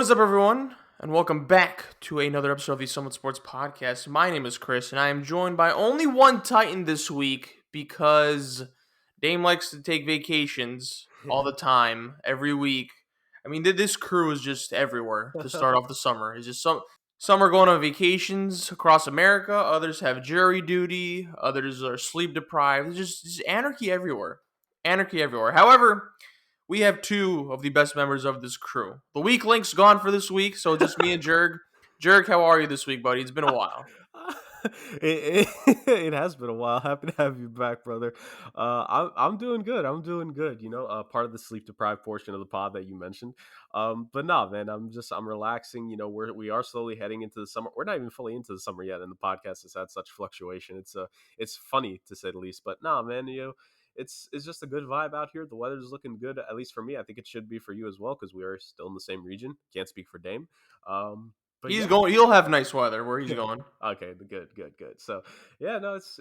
What is up, everyone? And welcome back to another episode of the SomeWhatSports Podcast. My name is Chris, and I am joined by only one Titan this week because Dame likes to take vacations all the time, every week. I mean, this crew is just everywhere to start off the summer. It's just some are going on vacations across America, others have jury duty, others are sleep deprived. It's just anarchy everywhere. Anarchy everywhere. However, we have two of the best members of this crew. The weak link's gone for this week, so just me and Jurg. Jurg, how are you this week, buddy? It's been a while. It has been a while. Happy to have you back, brother. I'm doing good. I'm doing good. Part of the sleep deprived portion of the pod that you mentioned. But no, man, I'm relaxing. We are slowly heading into the summer. We're not even fully into the summer yet, and the podcast has had such fluctuation. It's funny to say the least. But no, man, it's just a good vibe out here. The weather's looking good, at least for me. I think it should be for you as well, because we are still in the same region. Can't speak for Dame. But He's yeah. going. He'll have nice weather where he's going. Okay, good. So yeah, no, it's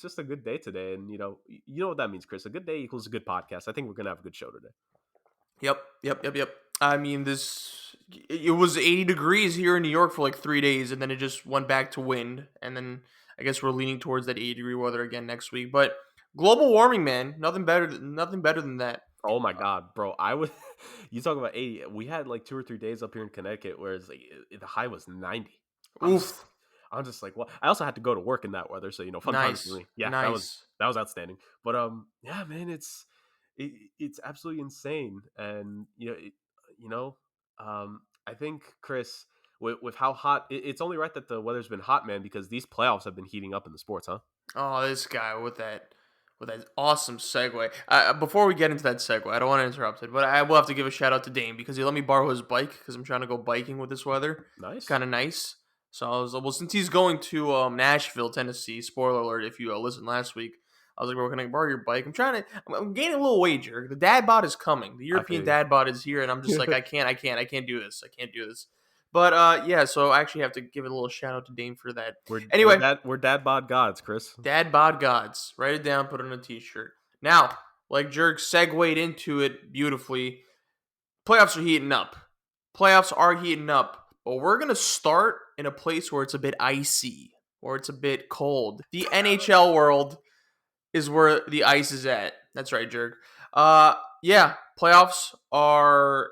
just a good day today, and you know what that means, Chris. A good day equals a good podcast. I think we're gonna have a good show today. Yep. I mean, it was 80 degrees here in New York for like 3 days, and then it just went back to wind, and then I guess we're leaning towards that 80-degree weather again next week. But global warming, man, nothing better than that. Oh my God, bro! You talk about 80. We had like 2 or 3 days up here in Connecticut, where it's like the high was 90. Oof. I'm just like, well, I also had to go to work in that weather, so fun times for me. Yeah, Nice. that was outstanding. But yeah, man, it's absolutely insane, and I think, Chris, with how hot it's only right that the weather's been hot, man, because these playoffs have been heating up in the sports, huh? Oh, this guy with that awesome segue. Before we get into that segue, I don't want to interrupt it, but I will have to give a shout out to Dame because he let me borrow his bike because I'm trying to go biking with this weather. Nice. Kind of nice. So I was since he's going to Nashville, Tennessee. Spoiler alert! If you listened last week, I was like, "Bro, can I borrow your bike?" I'm gaining a little wager. The dad bod is coming. The European dad bod is here, and I'm just like, I can't do this. I can't do this. But yeah, so I actually have to give a little shout out to Dame for that. Anyway, we're dad bod gods, Chris. Dad bod gods. Write it down, put it on a t-shirt. Now, like Jurg segued into it beautifully, playoffs are heating up. But we're going to start in a place where it's a bit icy, or it's a bit cold. The NHL world is where the ice is at. That's right, Jurg. Yeah, playoffs are...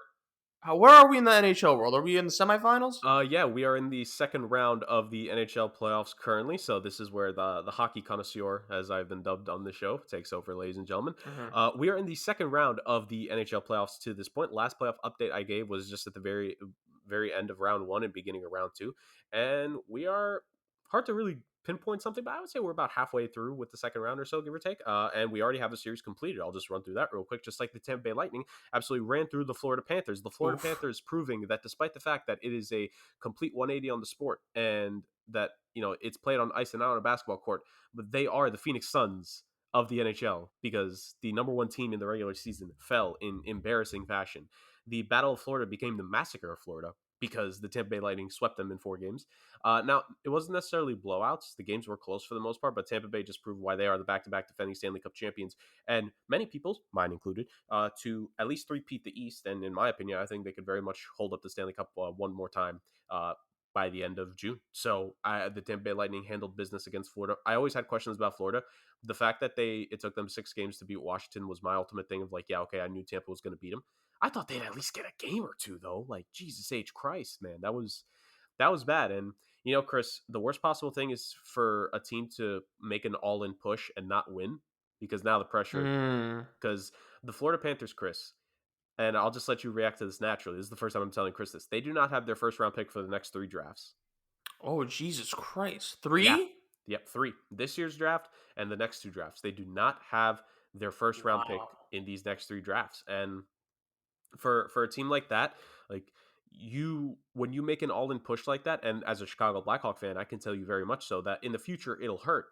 Where are we in the NHL world? Are we in the semifinals? Yeah, we are in the second round of the NHL playoffs currently. So this is where the hockey connoisseur, as I've been dubbed on the show, takes over, ladies and gentlemen. Mm-hmm. We are in the second round of the NHL playoffs to this point. Last playoff update I gave was just at the very end of round one and beginning of round two, and we are hard to really pinpoint something, but I would say we're about halfway through with the second round or so, give or take. And we already have a series completed. I'll just run through that real quick. Just like the Tampa Bay Lightning absolutely ran through the Florida Panthers. The Florida Panthers proving that despite the fact that it is a complete 180 on the sport and that, it's played on ice and not on a basketball court, but they are the Phoenix Suns of the NHL because the number one team in the regular season fell in embarrassing fashion. The Battle of Florida became the Massacre of Florida because the Tampa Bay Lightning swept them in 4 games. Now, it wasn't necessarily blowouts. The games were close for the most part, but Tampa Bay just proved why they are the back-to-back defending Stanley Cup champions. And many people, mine included, to at least three-peat the East. And in my opinion, I think they could very much hold up the Stanley Cup one more time by the end of June. So the Tampa Bay Lightning handled business against Florida. I always had questions about Florida. The fact that it took them 6 games to beat Washington was my ultimate thing of like, yeah, okay, I knew Tampa was going to beat them. I thought they'd at least get a game or two, though. Like, Jesus H. Christ, man. That was bad. And, Chris, the worst possible thing is for a team to make an all-in push and not win, because now the pressure... Because the Florida Panthers, Chris, and I'll just let you react to this naturally. This is the first time I'm telling Chris this. They do not have their first-round pick for the next 3 drafts. Oh, Jesus Christ. 3? Yeah. Yep, 3. This year's draft and the next 2 drafts. They do not have their first-round pick in these next 3 drafts. And... For a team like that, like when you make an all-in push like that, and as a Chicago Blackhawk fan, I can tell you very much so that in the future it'll hurt.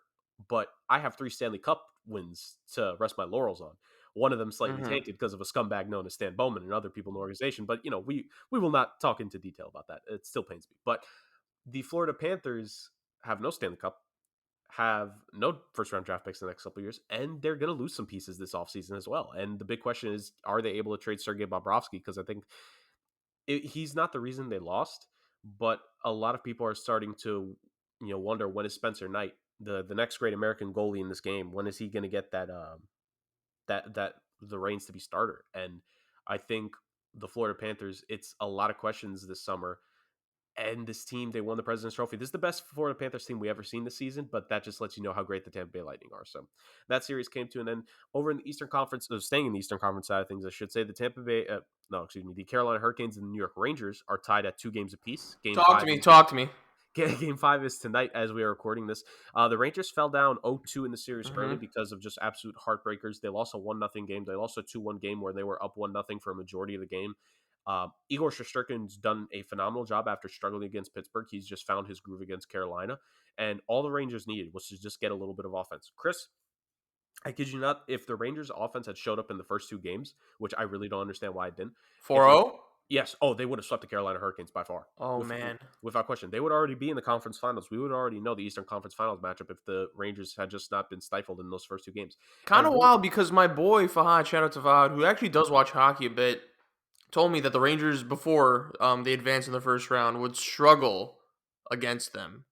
But I have 3 Stanley Cup wins to rest my laurels on. One of them slightly tainted because of a scumbag known as Stan Bowman and other people in the organization. But we will not talk into detail about that. It still pains me. But the Florida Panthers have no Stanley Cup, have no first-round draft picks in the next couple of years, and they're going to lose some pieces this offseason as well. And the big question is, are they able to trade Sergei Bobrovsky? Because I think he's not the reason they lost, but a lot of people are starting to wonder, when is Spencer Knight, the next great American goalie in this game, when is he going to get that the reins to be starter? And I think the Florida Panthers, it's a lot of questions this summer. And this team, they won the President's Trophy. This is the best Florida Panthers team we ever seen this season, but that just lets you know how great the Tampa Bay Lightning are. So that series came to an end. Over in the Eastern Conference, staying in the Eastern Conference side of things, I should say, the the Carolina Hurricanes and the New York Rangers are tied at 2 games apiece. Game Talk to 5 me. is Talk to me. Game 5 is tonight as we are recording this. The Rangers fell down 0-2 in the series early Mm-hmm. because of just absolute heartbreakers. They lost a 1-0 game. They lost a 2-1 game where they were up 1-0 for a majority of the game. Igor Shesterkin's done a phenomenal job after struggling against Pittsburgh. He's just found his groove against Carolina. And all the Rangers needed was to just get a little bit of offense. Chris, I kid you not, if the Rangers offense had showed up in the first 2 games, which I really don't understand why it didn't. If the 4-0? Yes. They would have swept the Carolina Hurricanes by far. Oh, man. Without question. They would already be in the conference finals. We would already know the Eastern Conference Finals matchup if the Rangers had just not been stifled in those first 2 games. Kind And of really, wild because my boy Fahad, shout out to Fahad, who actually does watch hockey a bit, told me that the Rangers, before they advanced in the first round, would struggle against them.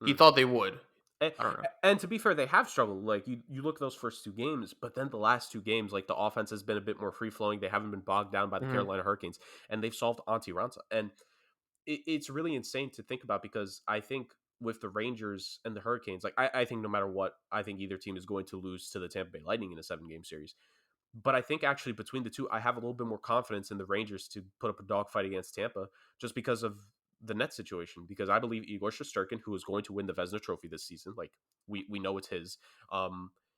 He mm. thought they would. and, I don't know. and to be fair, they have struggled. Like you look at those first 2 games, but then the last 2 games, like the offense has been a bit more free flowing. They haven't been bogged down by the Mhm. Carolina Hurricanes, and they've solved Antti Ranta. And it's really insane to think about, because I think with the Rangers and the Hurricanes, like I think no matter what, I think either team is going to lose to the Tampa Bay Lightning in a 7-game series. But I think actually between the two, I have a little bit more confidence in the Rangers to put up a dogfight against Tampa, just because of the net situation. Because I believe Igor Shesterkin, who is going to win the Vezina Trophy this season, like we know it's his.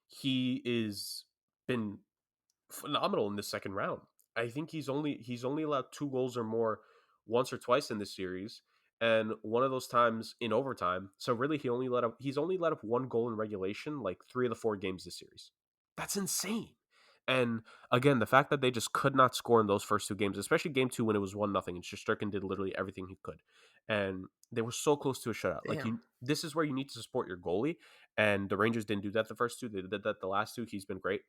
He is been phenomenal in the second round. I think he's only allowed 2 goals or more once or twice in this series, and one of those times in overtime. So really, he's only let up 1 goal in regulation, like 3 of the 4 games this series. That's insane. And again, the fact that they just could not score in those first 2 games, especially game 2 when it was 1-0, and Shesterkin did literally everything he could, and they were so close to a shutout. Like Damn. this is where you need to support your goalie, and the Rangers didn't do that the first 2. They did that the last 2. He's been great.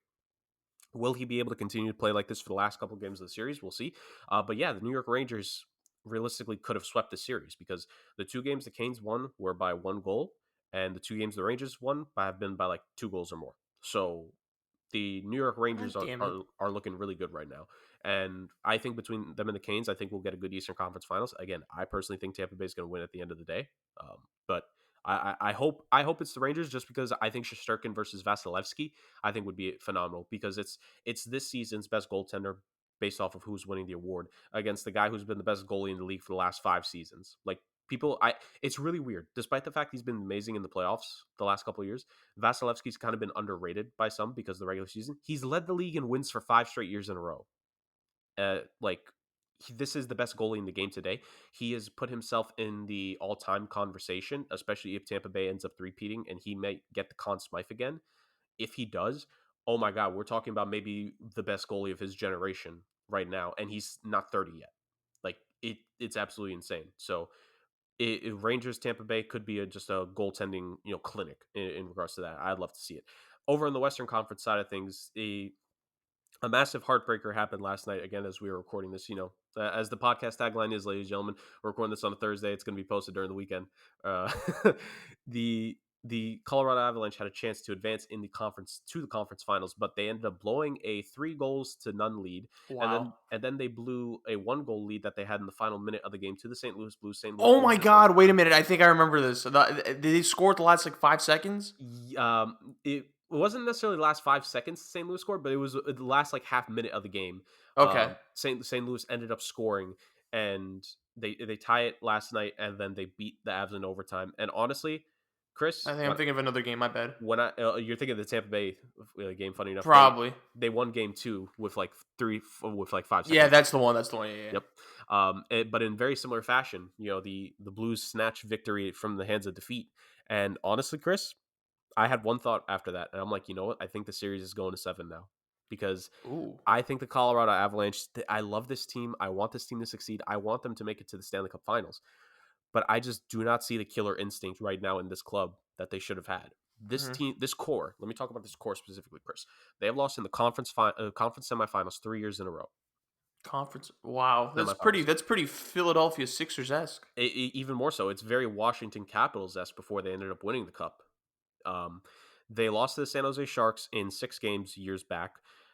Will he be able to continue to play like this for the last couple of games of the series? We'll see. But yeah, the New York Rangers realistically could have swept the series, because the 2 games the Canes won were by 1 goal, and the 2 games the Rangers won have been by like 2 goals or more. So the New York Rangers God damn it. are looking really good right now. And I think between them and the Canes, I think we'll get a good Eastern Conference Finals. Again, I personally think Tampa Bay is going to win at the end of the day. But I hope it's the Rangers, just because I think Shesterkin versus Vasilevsky I think would be phenomenal, because it's this season's best goaltender based off of who's winning the award, against the guy who's been the best goalie in the league for the last 5 seasons. Like it's really weird. Despite the fact he's been amazing in the playoffs the last couple of years, Vasilevsky's kind of been underrated by some because of the regular season. He's led the league in wins for 5 straight years in a row. This is the best goalie in the game today. He has put himself in the all-time conversation, especially if Tampa Bay ends up three-peating and he may get the Conn Smythe again. If he does, oh my God, we're talking about maybe the best goalie of his generation right now, and he's not 30 yet. Like it's absolutely insane. So Rangers Tampa Bay could be just a goaltending clinic in regards to that. I'd love to see it. Over in the Western Conference side of things, a massive heartbreaker happened last night. Again, as we were recording this, as the podcast tagline is, ladies and gentlemen, we're recording this on a Thursday. It's going to be posted during the weekend. Uh, the Colorado Avalanche had a chance to advance in the conference finals, but they ended up blowing a 3-0 lead, Wow. and then they blew a 1-goal lead that they had in the final minute of the game to the St. Louis Blues. St. Louis Oh Blues my God! Wait a minute. I think I remember this. Did they score at the last 5 seconds? It wasn't necessarily the last 5 seconds St. Louis scored, but it was the last half minute of the game. Okay. St. Louis ended up scoring, and they tie it last night, and then they beat the Avs in overtime. And honestly, Chris, I think I'm thinking of another game. My bad. when you're thinking of the Tampa Bay game, funny enough, Probably. they won game 2 with 5 seconds. Yeah, that's the one. That's the one. Yeah. Yep. But in very similar fashion, the Blues snatched victory from the hands of defeat. And honestly, Chris, I had one thought after that, and I'm like, you know what? I think the series is going to 7 now, because Ooh. I think the Colorado Avalanche. I love this team. I want this team to succeed. I want them to make it to the Stanley Cup Finals, but I just do not see the killer instinct right now in this club that they should have had. This Mhm. team, this core. Let me talk about this core specifically, Chris. They have lost in the conference semifinals 3 years in a row. Conference. Wow, that's pretty. Semifinals. That's pretty Philadelphia Sixers esque. Even more so, it's very Washington Capitals esque before they ended up winning the cup. Um, they lost to the San Jose Sharks in 6 games years back.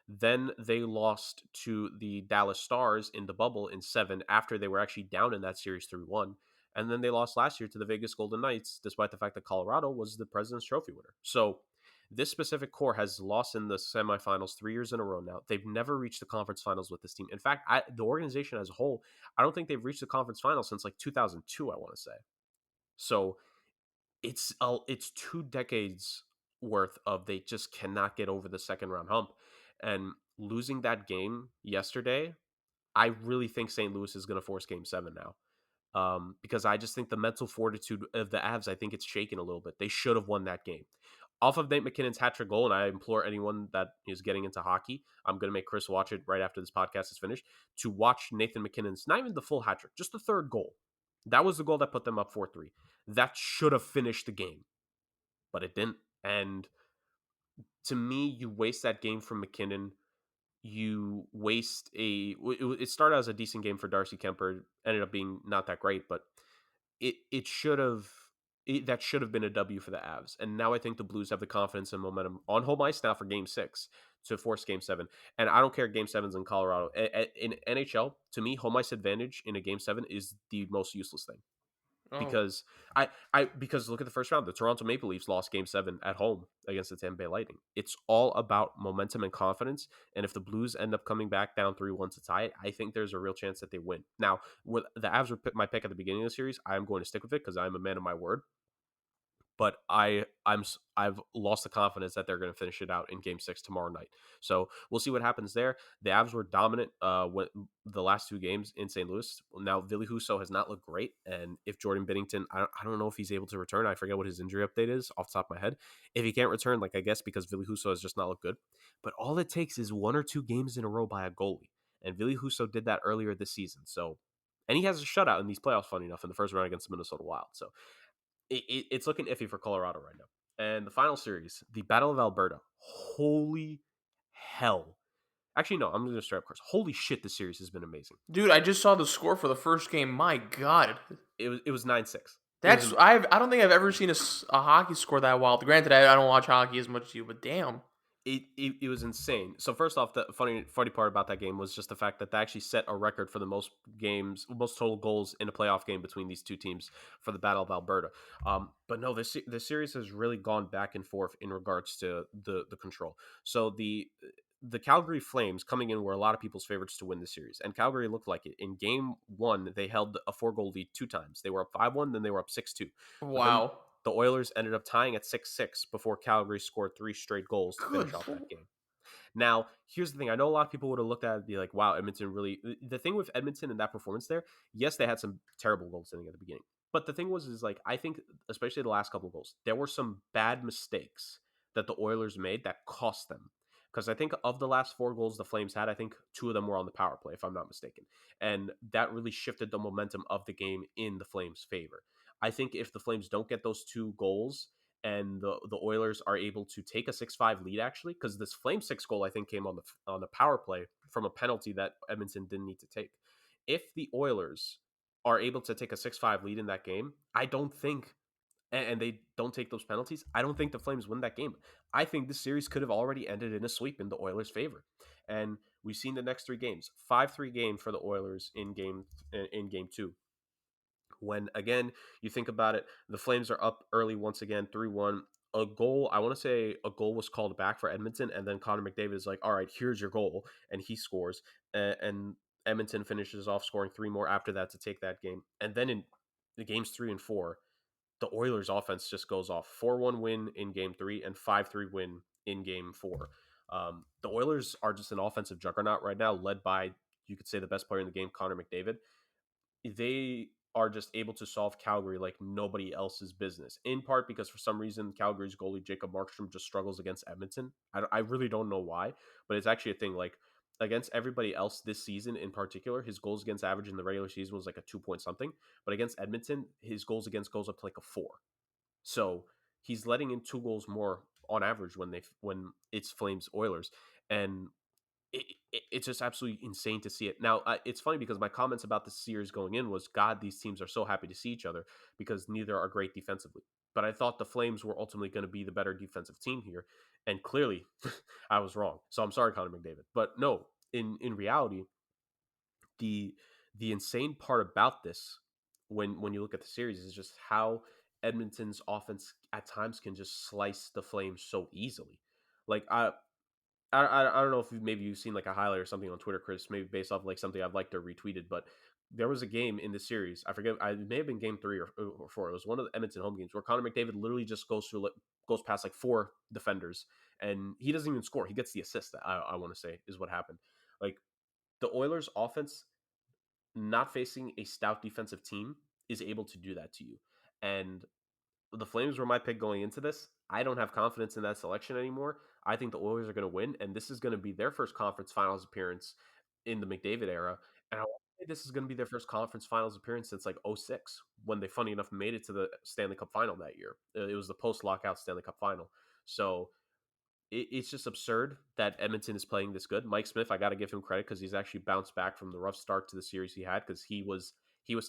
Then they lost to the Dallas Stars in the bubble in 7 after they were actually down in that series 3-1. And then they lost last year to the Vegas Golden Knights, despite the fact that Colorado was the President's Trophy winner. So this specific core has lost in the semifinals 3 years in a row now. They've never reached the conference finals with this team. In fact, the organization as a whole, I don't think they've reached the conference finals since like 2002, I want to say. So it's 2 decades worth of they just cannot get over the second round hump. And losing that game yesterday, I really think St. Louis is going to force game 7 now. Because I just think the mental fortitude of the Avs, I think it's shaken a little bit. They should have won that game. Off of Nate McKinnon's hat-trick goal, and I implore anyone that is getting into hockey, I'm going to make Chris watch it right after this podcast is finished, to watch Nathan McKinnon's, not even the full hat-trick, just the third goal. That was the goal that put them up 4-3. That should have finished the game, but it didn't. And to me, you waste that game from McKinnon. You waste it started as a decent game for Darcy Kemper, ended up being not that great, but it should have that should have been a W for the Avs. And now I think the Blues have the confidence and momentum on home ice now for game 6 to force game 7. And I don't care, game 7's in Colorado. In NHL, to me, home ice advantage in a game 7 is the most useless thing. Oh, Because because look at the first round. The Toronto Maple Leafs lost game 7 at home against the Tampa Bay Lightning. It's all about momentum and confidence. And if the Blues end up coming back down 3-1 to tie it, I think there's a real chance that they win. Now, with the Avs were my pick at the beginning of the series, I'm going to stick with it because I'm a man of my word. But I've lost the confidence that they're going to finish it out in Game 6 tomorrow night. So we'll see what happens there. The Avs were dominant when the last 2 games in St. Louis. Now Ville Husso has not looked great, and if Jordan Binnington, I don't know if he's able to return. I forget what his injury update is off the top of my head. If he can't return, like I guess because Ville Husso has just not looked good. But all it takes is 1 or 2 games in a row by a goalie, and Ville Husso did that earlier this season. So. And he has a shutout in these playoffs, funny enough, in the first round against the Minnesota Wild. So it's looking iffy for Colorado right now. And the final series, the Battle of Alberta. Holy hell. Actually, no, I'm going to straight up curse. Holy shit, this series has been amazing. dude, I just saw the score for the first game. My God, It was 9-6. I don't think I've ever seen a hockey score that wild. Granted, I don't watch hockey as much as you, but damn. It was insane. So first off, the funny part about that game was just the fact that they actually set a record for the most total goals in a playoff game between these two teams for the Battle of Alberta. But no, this series has really gone back and forth in regards to the control. So the Calgary Flames coming in were a lot of people's favorites to win the series, and Calgary looked like it. In game 1, they held a 4-goal lead 2 times. They were up 5-1, then they were up 6-2. But then Wow. the Oilers ended up tying at 6-6 before Calgary scored 3 straight goals to Good finish off lord. that game. Now, here's the thing. I know a lot of people would have looked at it and be like, wow, Edmonton really... The thing with Edmonton and that performance there, yes, they had some terrible goaltending at the beginning. But the thing is like, I think, especially the last couple of goals, there were some bad mistakes that the Oilers made that cost them. Because I think of the last 4 goals the Flames had, I think 2 of them were on the power play, if I'm not mistaken. And that really shifted the momentum of the game in the Flames' favor. I think if the Flames don't get those 2 goals and the Oilers are able to take a 6-5 lead, actually, because this Flame 6 goal I think came on the power play from a penalty that Edmonton didn't need to take. If the Oilers are able to take a 6-5 lead in that game, I don't think, and they don't take those penalties, I don't think the Flames win that game. I think this series could have already ended in a sweep in the Oilers' favor. And we've seen the next 3 games, 5-3 game for the Oilers in game 2. When again you think about it, the Flames are up early once again, 3-1. A goal, I want to say a goal was called back for Edmonton, and then Connor McDavid is like, all right, here's your goal, and he scores. And Edmonton finishes off scoring 3 more after that to take that game. And then in the games 3 and 4, the Oilers offense just goes off. 4-1 win in game 3 and 5-3 win in game 4. The Oilers are just an offensive juggernaut right now, led by, you could say, the best player in the game, Connor McDavid. They are just able to solve Calgary like nobody else's business. In part because for some reason Calgary's goalie Jacob Markstrom just struggles against Edmonton. I really don't know why, but it's actually a thing. Like against everybody else this season in particular, his goals against average in the regular season was like a 2 point something, but against Edmonton, his goals against goes up to like a 4. So he's letting in 2 goals more on average when it's Flames Oilers, and it's just absolutely insane to see it. Now, it's funny because my comments about the series going in was, God, these teams are so happy to see each other because neither are great defensively. But I thought the Flames were ultimately going to be the better defensive team here, and clearly, I was wrong. So I'm sorry, Connor McDavid. But no, in reality, the the insane part about this, when you look at the series, is just how Edmonton's offense at times can just slice the Flames so easily. Like I don't know if maybe you've seen like a highlight or something on Twitter, Chris, maybe based off like something I've liked or retweeted, but there was a game in the series. I forget. It may have been game 3 or 4. It was one of the Edmonton home games where Connor McDavid literally just goes past like 4 defenders, and he doesn't even score. He gets the assist. I want to say is what happened. Like the Oilers' offense, not facing a stout defensive team, is able to do that to you. And the Flames were my pick going into this. I don't have confidence in that selection anymore. I think the Oilers are going to win, and this is going to be their first conference finals appearance in the McDavid era. And I want to say this is going to be their first conference finals appearance since like '06, when they, funny enough, made it to the Stanley Cup final that year. It was the post-lockout Stanley Cup final. So it's just absurd that Edmonton is playing this good. Mike Smith, I got to give him credit because he's actually bounced back from the rough start to the series he had, because he was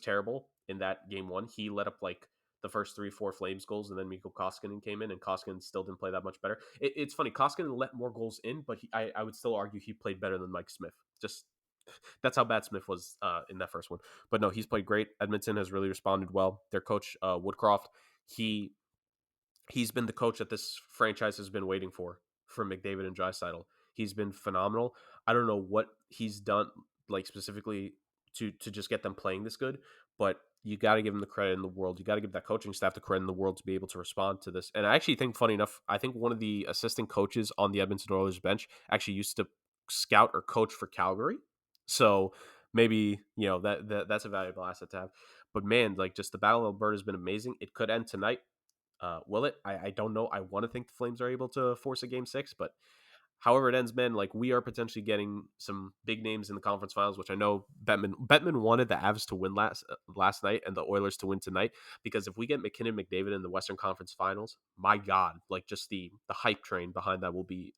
terrible in that game one. He let up like the first 3-4 Flames goals, and then Mikko Koskinen came in, and Koskinen still didn't play that much better. It's funny, Koskinen let more goals in, but I would still argue he played better than Mike Smith. Just that's how bad Smith was in that first one. But no, he's played great. Edmonton has really responded well. Their coach Woodcroft, he he's been the coach that this franchise has been waiting for McDavid and Draisaitl. He's been phenomenal. I don't know what he's done, like specifically to just get them playing this good, but you got to give him the credit in the world. You got to give that coaching staff the credit in the world to be able to respond to this. And I actually think, funny enough, I think one of the assistant coaches on the Edmonton Oilers bench actually used to scout or coach for Calgary. So maybe, that's a valuable asset to have. But man, like, just the Battle of Alberta has been amazing. It could end tonight. Will it? I don't know. I want to think the Flames are able to force a game 6, but however it ends, man, like, we are potentially getting some big names in the conference finals, which I know Bettman wanted the Avs to win last night and the Oilers to win tonight, because if we get McKinnon, McDavid in the Western Conference Finals, my God, like, just the hype train behind that will be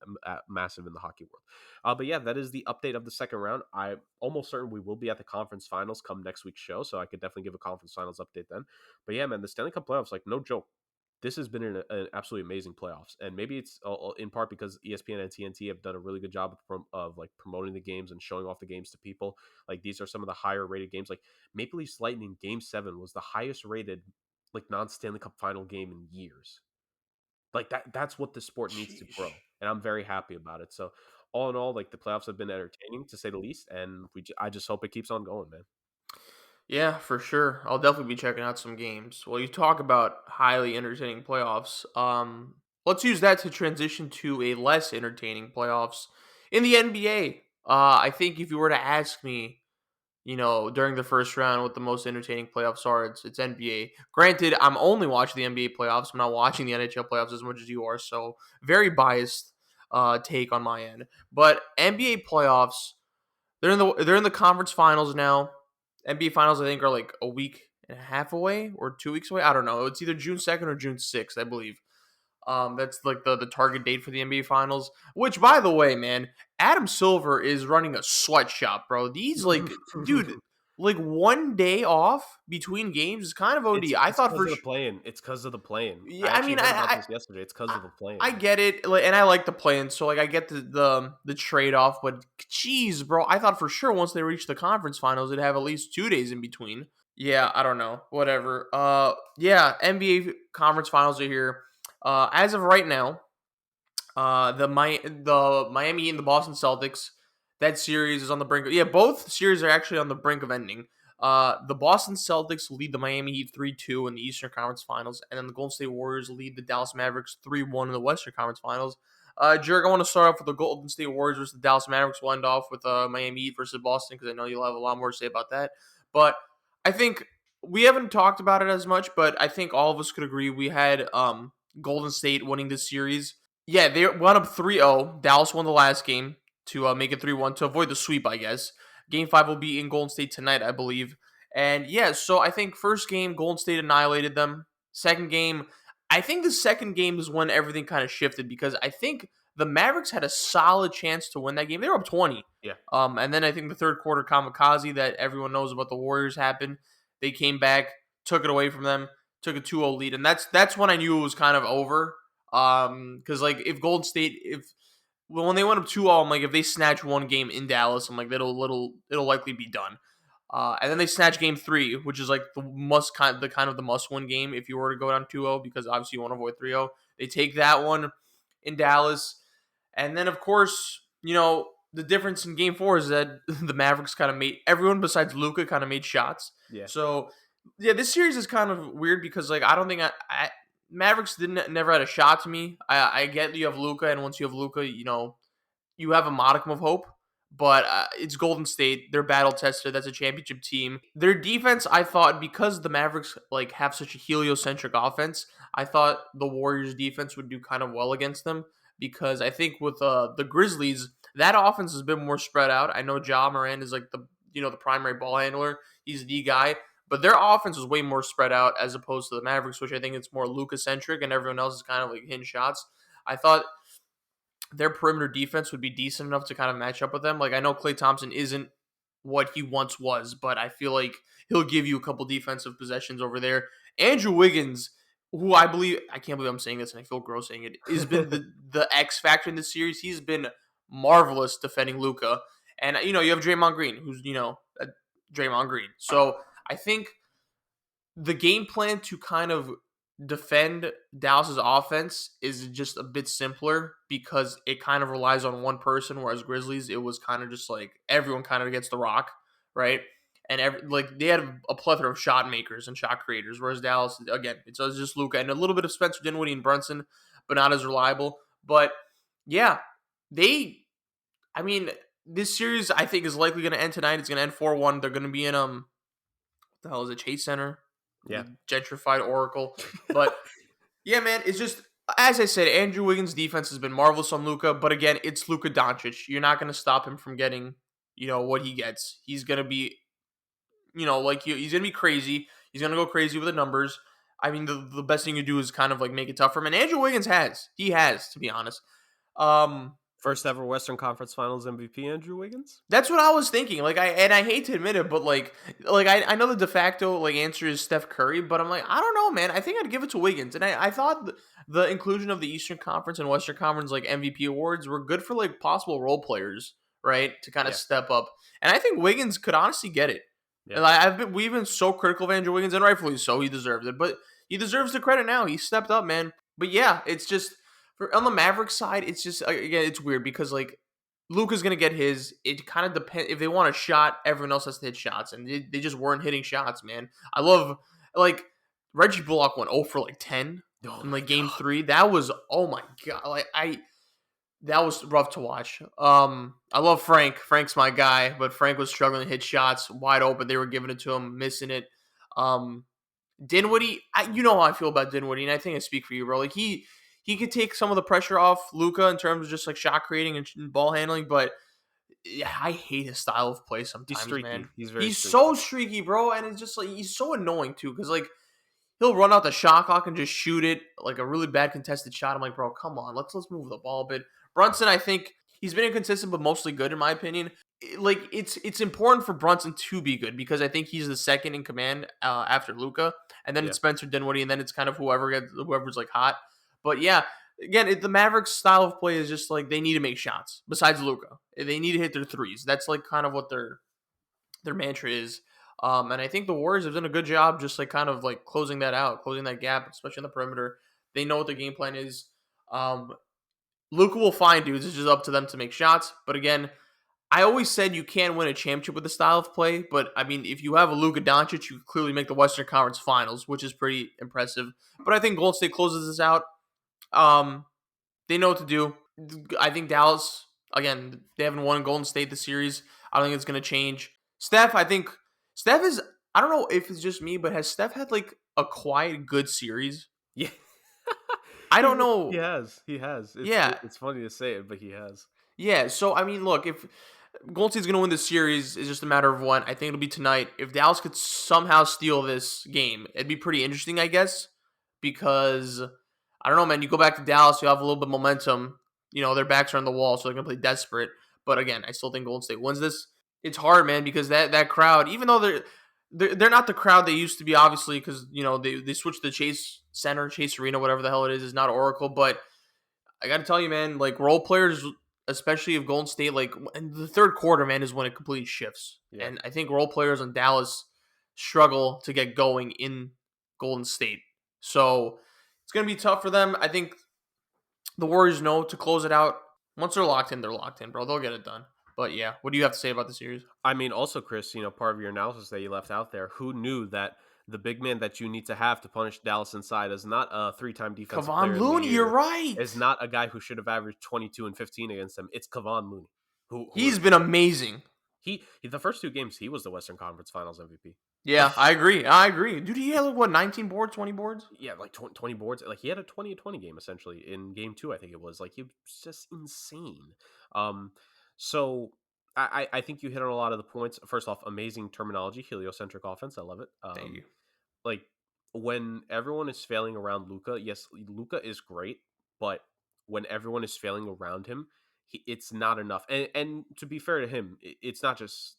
massive in the hockey world. But yeah, that is the update of the second round. I'm almost certain we will be at the conference finals come next week's show, so I could definitely give a conference finals update then. But yeah, man, the Stanley Cup playoffs, like, no joke. This has been an absolutely amazing playoffs, and maybe it's in part because ESPN and TNT have done a really good job of like promoting the games and showing off the games to people. Like, these are some of the higher rated games. Like Maple Leafs Lightning Game 7 was the highest rated like non-Stanley Cup final game in years. Like that's what the sport needs to Sheesh. grow, and I'm very happy about it. So all in all, like, the playoffs have been entertaining to say the least, and I just hope it keeps on going, man. Yeah, for sure. I'll definitely be checking out some games. Well, you talk about highly entertaining playoffs. Let's use that to transition to a less entertaining playoffs in the NBA. I think if you were to ask me, during the first round what the most entertaining playoffs are, it's NBA. Granted, I'm only watching the NBA playoffs. I'm not watching the NHL playoffs as much as you are, so very biased take on my end. But NBA playoffs, they're in the conference finals now. NBA finals, I think, are like a week and a half away or 2 weeks away. I don't know. It's either June 2nd or June 6th, I believe. That's like the target date for the NBA finals. Which, by the way, man, Adam Silver is running a sweatshop, bro. These, like, dude, like, 1 day off between games is kind of OD. I It's thought because for of the playing. It's because of the playing. yeah, I I actually mean, heard about this yesterday. It's because I, of the playing, I man. get it, like, and I like the plan, so like I get the trade off. But geez, bro, I thought for sure once they reach the conference finals, they'd have at least 2 days in between. Yeah, I don't know, whatever. Yeah, NBA conference finals are here. As of right now, the Miami Heat and the Boston Celtics. That series is on the brink. Yeah, both series are actually on the brink of ending. The Boston Celtics lead the Miami Heat 3-2 in the Eastern Conference Finals, and then the Golden State Warriors lead the Dallas Mavericks 3-1 in the Western Conference Finals. Jurg, I want to start off with the Golden State Warriors versus the Dallas Mavericks. We'll end off with Miami Heat versus Boston because I know you'll have a lot more to say about that. But I think we haven't talked about it as much, but I think all of us could agree we had Golden State winning this series. Yeah, they went up 3-0. Dallas won the last game to make it 3-1 to avoid the sweep, I guess. Game 5 will be in Golden State tonight, I believe. And yeah, so I think first game, Golden State annihilated them. Second game, I think the second game is when everything kind of shifted because I think the Mavericks had a solid chance to win that game. They were up 20. Yeah. And then I think the third quarter kamikaze that everyone knows about the Warriors happened. They came back, took it away from them, took a 2-0 lead, and that's when I knew it was kind of over. Because like if Golden State, when they went up 2-0, I'm like, if they snatch one game in Dallas, I'm like, it'll likely be done. And then they snatch game 3, which is like the must-win game if you were to go down 2-0, because obviously you want to avoid 3-0. They take that one in Dallas. And then, of course, the difference in game 4 is that the Mavericks kind of made, everyone besides Luka kind of made shots. Yeah. So, yeah, this series is kind of weird because, like, I don't think Mavericks never had a shot to me. I get that you have Luka, and once you have Luka, you have a modicum of hope. But it's Golden State. They're battle tested. That's a championship team. Their defense, I thought, because the Mavericks like have such a heliocentric offense, I thought the Warriors' defense would do kind of well against them. Because I think with the Grizzlies, that offense has been more spread out. I know Ja Morant is like the primary ball handler. He's the guy. But their offense is way more spread out as opposed to the Mavericks, which I think it's more Luka-centric, and everyone else is kind of like hitting shots. I thought their perimeter defense would be decent enough to kind of match up with them. Like, I know Klay Thompson isn't what he once was, but I feel like he'll give you a couple defensive possessions over there. Andrew Wiggins, who I can't believe I'm saying this and I feel gross saying it, has been the X factor in this series. He's been marvelous defending Luka. And, you have Draymond Green, who's, Draymond Green. So I think the game plan to kind of defend Dallas's offense is just a bit simpler because it kind of relies on one person, whereas Grizzlies, it was kind of just like everyone kind of gets the rock, right? And they had a plethora of shot makers and shot creators, whereas Dallas, again, it's just Luka and a little bit of Spencer Dinwiddie and Brunson, but not as reliable. But yeah, this series I think is likely going to end tonight. It's going to end 4-1. They're going to be in what the hell is it, Chase Center? Yeah. Gentrified Oracle. But yeah, man, it's just, as I said, Andrew Wiggins' defense has been marvelous on Luka, but again, it's Luka Doncic. You're not going to stop him from getting, what he gets. He's going to be, he's going to be crazy. He's going to go crazy with the numbers. I mean, the best thing you do is kind of like make it tough for him. And Andrew Wiggins He has, to be honest. First ever Western Conference Finals MVP, Andrew Wiggins. That's what I was thinking. I hate to admit it, but I know the de facto answer is Steph Curry, but I'm like, I don't know, man. I think I'd give it to Wiggins. And I thought the inclusion of the Eastern Conference and Western Conference MVP awards were good for possible role players, right? To kind of step up. And I think Wiggins could honestly get it. Yeah. And we've been so critical of Andrew Wiggins, and rightfully so. He deserves it, but he deserves the credit now. He stepped up, man. But yeah, it's just. On the Mavericks side, it's just, again, it's weird because, Luka's going to get his. It kind of depends. If they want a shot, everyone else has to hit shots, and they just weren't hitting shots, man. I love, Reggie Bullock went 0 for, 10 in, game 3. That was, oh, my God. That was rough to watch. I love Frank. Frank's my guy, but Frank was struggling to hit shots wide open. They were giving it to him, missing it. Dinwiddie, you know how I feel about Dinwiddie, and I think I speak for you, bro. He could take some of the pressure off Luka in terms of just shot creating and ball handling, but I hate his style of play sometimes, he's streaky. Man. He's streaky. So streaky, bro, and it's just he's so annoying too because he'll run out the shot clock and just shoot it a really bad contested shot. I'm like, bro, come on, let's move the ball a bit. Brunson, I think he's been inconsistent but mostly good in my opinion. It's important for Brunson to be good because I think he's the second in command after Luka, and then it's Spencer Dinwiddie, and then it's kind of whoever's hot. But yeah, again, the Mavericks' style of play is just they need to make shots. Besides Luka, they need to hit their threes. That's kind of what their mantra is. And I think the Warriors have done a good job just closing that out, closing that gap, especially on the perimeter. They know what the game plan is. Luka will find dudes. It's just up to them to make shots. But again, I always said you can't win a championship with the style of play. But I mean, if you have a Luka Doncic, you clearly make the Western Conference Finals, which is pretty impressive. But I think Golden State closes this out. They know what to do. I think Dallas, again, they haven't won Golden State this series. I don't think it's going to change. Steph is, I don't know if it's just me, but has Steph had a quiet good series? Yeah. I don't know. He has. It's funny to say it, but he has. Yeah. So, I mean, look, if Golden State's going to win this series, it's just a matter of when. I think it'll be tonight. If Dallas could somehow steal this game, it'd be pretty interesting, I guess, because I don't know, man. You go back to Dallas, you have a little bit of momentum. their backs are on the wall, so they're gonna play desperate. But again, I still think Golden State wins this. It's hard, man, because that crowd, even though they're not the crowd they used to be, obviously, because they switched the Chase Center, Chase Arena, whatever the hell it is not Oracle. But I got to tell you, man, like role players, especially of Golden State, like in the third quarter, man, is when it completely shifts. Yeah. And I think role players in Dallas struggle to get going in Golden State. So it's going to be tough for them. I think the Warriors know to close it out. Once they're locked in, bro. They'll get it done. But yeah, what do you have to say about the series? I mean, also, Chris, part of your analysis that you left out there, who knew that the big man that you need to have to punish Dallas inside is not a three-time defensive player Kevon of the Looney, you're year, right. is not a guy who should have averaged 22 and 15 against them. It's Kevon Looney, who He's been amazing. he the first two games he was the Western Conference Finals MVP. Yeah, I agree. Dude, he had like, what, 19 boards, 20 boards? Yeah, like 20 boards. Like he had a 20-20 game essentially in game 2, I think it was. Like he was just insane. So I think you hit on a lot of the points. First off, amazing terminology, heliocentric offense. I love it. Thank you. Like when everyone is failing around Luca, yes, Luca is great, but when everyone is failing around him, it's not enough. And to be fair to him, it's not just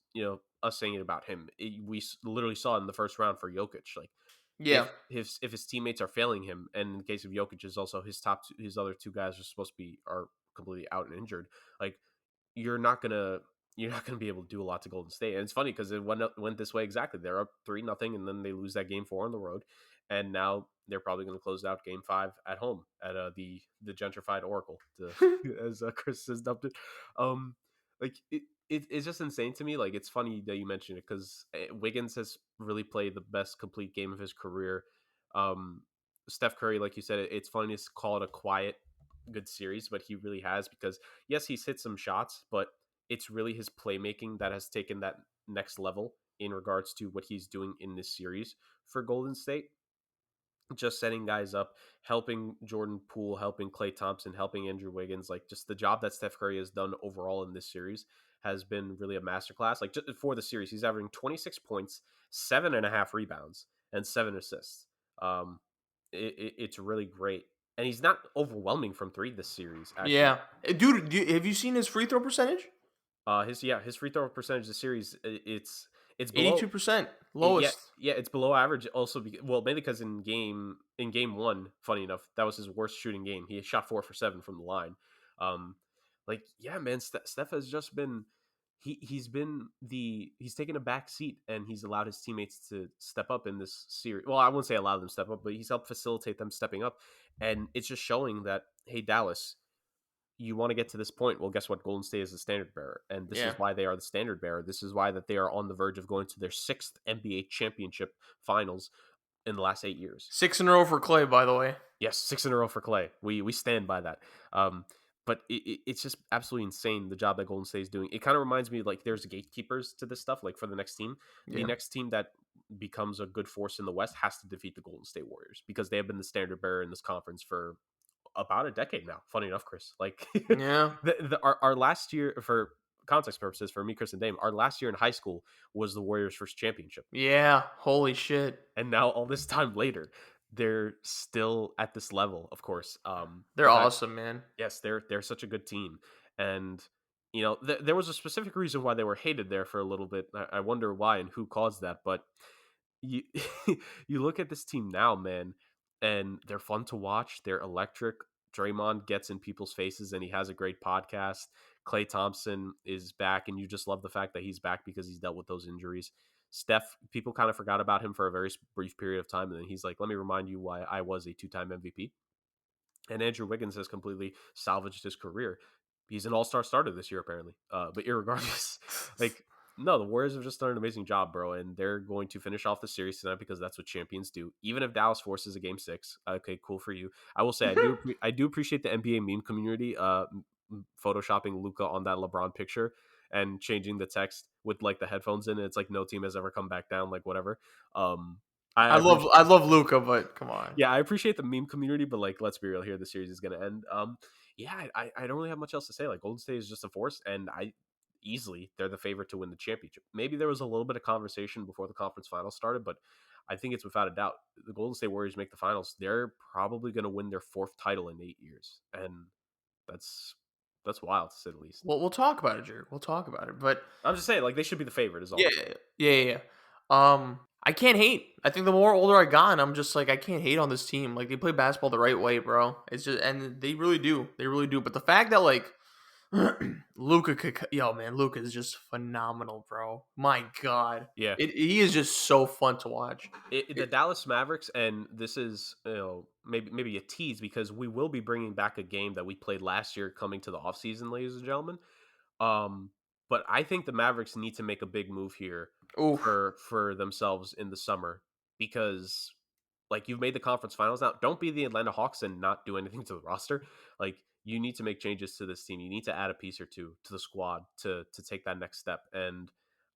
us saying it about him. We literally saw it in the first round for Jokic. Like Yeah. if his teammates are failing him, and in the case of Jokic, is also his other two guys are supposed to be are completely out and injured. Like you're not gonna be able to do a lot to Golden State. And it's funny because it went this way exactly. They're up 3-0, and then they lose that game 4 on the road, and now they're probably going to close out game 5 at home at the gentrified Oracle, as Chris has dubbed it. Like it's just insane to me. Like it's funny that you mentioned it because Wiggins has really played the best complete game of his career. Steph Curry, like you said, it's funny to call it a quiet good series, but he really has, because yes, he's hit some shots, but it's really his playmaking that has taken that next level in regards to what he's doing in this series for Golden State. Just setting guys up, helping Jordan Poole, helping Klay Thompson, helping Andrew Wiggins. Like just the job that Steph Curry has done overall in this series has been really a masterclass. Like just for the series, he's averaging 26 points, 7.5 rebounds, and 7 assists. It's really great. And he's not overwhelming from 3 this series, actually. Yeah. Dude, have you seen his free throw percentage? His free throw percentage this series, it's below 82%. yeah, Lowest. it's below average. Also, mainly because in game 1, funny enough, that was his worst shooting game. He shot 4 for 7 from the line. Like yeah, man, Steph has just been he's taken a back seat, and he's allowed his teammates to step up in this series. Well, I wouldn't say allow them to step up, but he's helped facilitate them stepping up, and it's just showing that, hey, Dallas, you want to get to this point. Well, guess what? Golden State is the standard bearer, and this is why they are the standard bearer. This is why that they are on the verge of going to their 6th NBA championship finals in the last 8 years. 6 in a row for Klay, by the way. Yes, 6 in a row for Klay. We stand by that. But it's just absolutely insane the job that Golden State is doing. It kind of reminds me, like, there's gatekeepers to this stuff. Like for the next team, the next team that becomes a good force in the West has to defeat the Golden State Warriors, because they have been the standard bearer in this conference for about a decade now. Funny enough, Chris. Like, Yeah. Our last year, for context purposes, for me, Chris and Dame, our last year in high school was the Warriors' first championship. Yeah. Holy shit. And now, all this time later, they're still at this level. Of course, They're awesome, man. Yes, they're such a good team, and there was a specific reason why they were hated there for a little bit. I wonder why and who caused that, but you you look at this team now, man, and they're fun to watch. They're electric. Draymond gets in people's faces, and he has a great podcast. Klay Thompson is back, and you just love the fact that he's back because he's dealt with those injuries. Steph, people kind of forgot about him for a very brief period of time, and then he's like, let me remind you why I was a 2-time MVP. And Andrew Wiggins has completely salvaged his career. He's an all-star starter this year, apparently. But irregardless, like, no, the Warriors have just done an amazing job, bro, and they're going to finish off the series tonight, because that's what champions do. Even if Dallas forces a game 6, okay, cool for you. I will say I do appreciate the NBA meme community photoshopping Luka on that LeBron picture and changing the text with like the headphones in it. It's like no team has ever come back down, like whatever. I love Luka, but come on. Yeah, I appreciate the meme community, but like, let's be real here. The series is going to end. Yeah, I don't really have much else to say. Like, Golden State is just a force, and they're the favorite to win the championship. Maybe there was a little bit of conversation before the conference finals started, but I think it's without a doubt. The Golden State Warriors make the finals. They're probably going to win their 4th title in 8 years, and that's wild to say the least. Well, we'll talk about it, Jurg. We'll talk about it. But I'm just saying, like, they should be the favorite. Is all yeah, I'm saying. yeah. I can't hate. I think the more older I got, I'm just like I can't hate on this team. Like they play basketball the right way, bro. It's just and they really do. They really do. But the fact that like Luca could, yo man, Luca is just phenomenal, bro. My God, Yeah, he is just so fun to watch. the Dallas Mavericks, and this is maybe a tease because we will be bringing back a game that we played last year coming to the offseason, ladies and gentlemen. Um, but I think the Mavericks need to make a big move here Oof. for themselves in the summer because like you've made the conference finals now. Don't be the Atlanta Hawks and not do anything to the roster. Like you need to make changes to this team. You need to add a piece or two to the squad to take that next step. And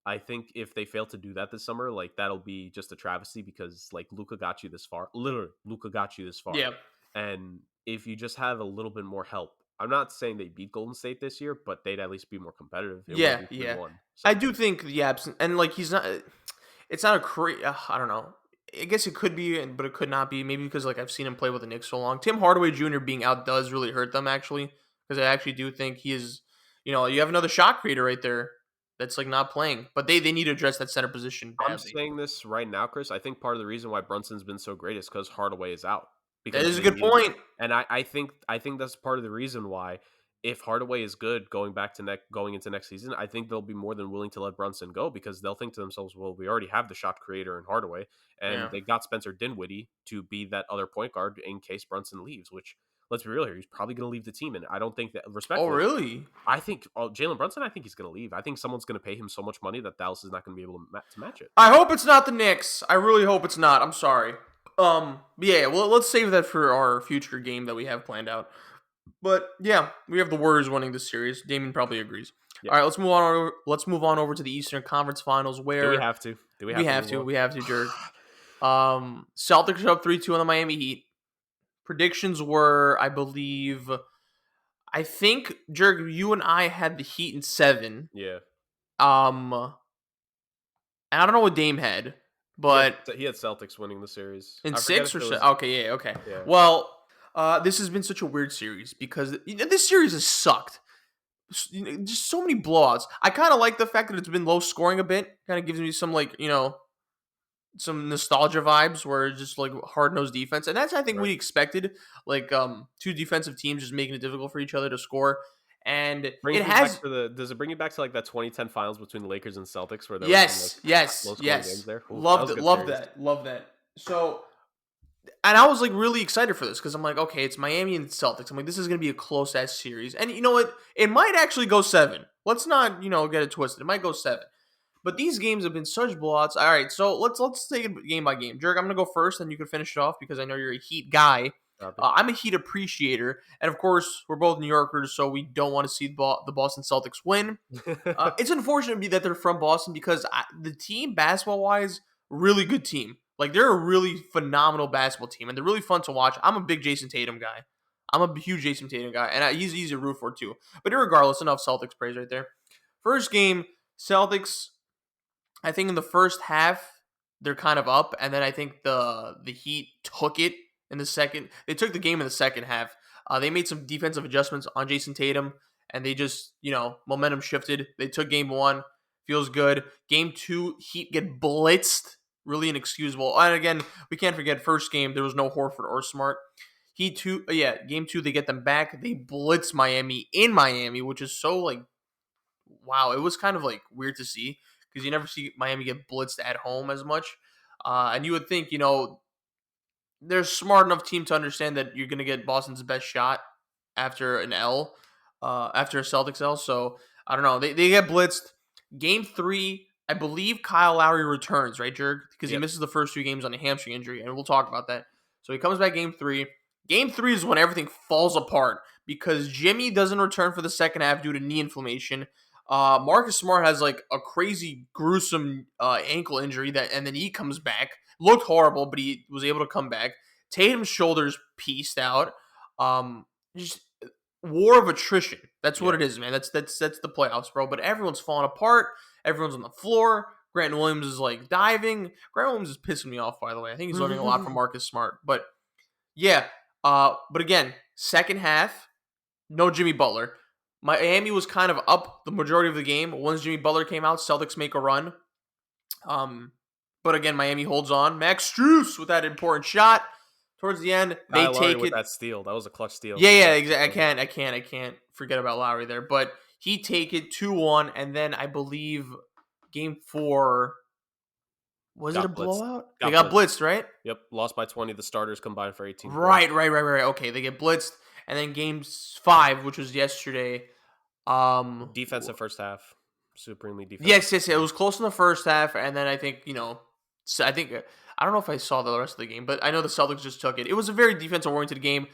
I think if they fail to do that this summer, like that'll be just a travesty because like Luca got you this far. Literally, Luca got you this far. Yeah. And if you just have a little bit more help, I'm not saying they beat Golden State this year, but they'd at least be more competitive. It wouldn't Yeah. be Yeah. 3-1. I So do think the absence and like he's not. It's not a I don't know. I guess it could be, but it could not be. Maybe because like I've seen him play with the Knicks so long. Tim Hardaway Jr. being out does really hurt them actually, because I actually do think he is. You have another shot creator right there that's like not playing, but they need to address that center position I'm badly. saying this right now, Chris. I think part of the reason why Brunson's been so great is because Hardaway is out That because is a they good need him. point. And I think that's part of the reason why if Hardaway is good going into next season, I think they'll be more than willing to let Brunson go because they'll think to themselves, well, we already have the shot creator in Hardaway, and Yeah. they got Spencer Dinwiddie to be that other point guard in case Brunson leaves. Which let's be real here, he's probably going to leave the team, and I don't think that Oh respectfully. really? I think Jalen Brunson. I think he's going to leave. I think someone's going to pay him so much money that Dallas is not going to be able to match it. I hope it's not the Knicks. I really hope it's not. I'm sorry. But yeah. Well, let's save that for our future game that we have planned out. But yeah, we have the Warriors winning this series. Damien probably agrees. Yeah. All right, let's move on. Let's move on over to the Eastern Conference Finals, Do we where have to? Do we we have to have move to. on? We have to, Jurg. Celtics are up 3-2 on the Miami Heat. Predictions were, I think, Jurg, you and I had the Heat in 7. Yeah. And I don't know what Dame had, but He had Celtics winning the series. in I forget 6 or if it 7. was. Okay, yeah, okay. Yeah. Well, this has been such a weird series because this series has sucked. Just so many blowouts. I kind of like the fact that it's been low scoring a bit. Kind of gives me some some nostalgia vibes where it's just like hard nosed defense, and that's I think Right. we expected. Like two defensive teams just making it difficult for each other to score, and it has. Does it bring you back to like that 2010 finals between the Lakers and Celtics where there was some Yes, low scoring games yes. there? Ooh, that Loved was a it, good loved series. that, loved that. So, and I was like really excited for this because I'm like, okay, it's Miami and Celtics. I'm like, this is gonna be a close ass series, and you know what? It might actually go 7. Let's not get it twisted. It might go 7. But these games have been such blowouts. All right, so let's take it game by game. Jurg, I'm gonna go first, and you can finish it off because I know you're a Heat guy. Copy. I'm a Heat appreciator, and of course, we're both New Yorkers, so we don't want to see the Boston Celtics win. It's unfortunate that they're from Boston because the team, basketball-wise, really good team. Like, they're a really phenomenal basketball team, and they're really fun to watch. I'm a big Jason Tatum guy. I'm a huge Jason Tatum guy, and he's easy to root for, too. But regardless, enough Celtics praise right there. First game, Celtics, I think in the first half, they're kind of up, and then I think the Heat took it in the second. They took the game in the second half. They made some defensive adjustments on Jason Tatum, and they just, momentum shifted. They took game 1. Feels good. Game 2, Heat get blitzed. Really inexcusable. And again, we can't forget first game, there was no Horford or Smart. Game 2, they get them back. They blitz Miami in Miami, which is so, wow. It was kind of, weird to see because you never see Miami get blitzed at home as much. And you would think, they're a smart enough team to understand that you're going to get Boston's best shot after an L, after a Celtics L. So, I don't know. They get blitzed. Game 3, I believe Kyle Lowry returns, right, Jurg? Because he misses the first 2 games on a hamstring injury, and we'll talk about that. So, he comes back game 3. Game 3 is when everything falls apart because Jimmy doesn't return for the second half due to knee inflammation. Marcus Smart has a crazy, gruesome ankle injury and then he comes back. Looked horrible, but he was able to come back. Tatum's shoulders pieced out. Just war of attrition. That's what it is, man. That's the playoffs, bro. But everyone's falling apart. Everyone's on the floor. Grant Williams is diving. Grant Williams is pissing me off, by the way. I think he's learning a lot from Marcus Smart. But yeah. But again, second half, No Jimmy Butler. Miami was kind of up the majority of the game. Once Jimmy Butler came out, Celtics make a run. But again, Miami holds on. Max Strus with that important shot towards the end. They Kyle Lowry take with it. that steal. That was a clutch steal. Yeah, exactly. I can't forget about Lowry there. But he take it 2-1, and then I believe game 4 was it a blowout? They got blitzed, right? Yep, lost by 20. The starters combined for 18 points. Right. Okay, they get blitzed, and then game 5, which was yesterday. Defensive first half, supremely defensive. Yes. It was close in the first half, and then I think I don't know if I saw the rest of the game, but I know the Celtics just took it. It was a very defensive-oriented game.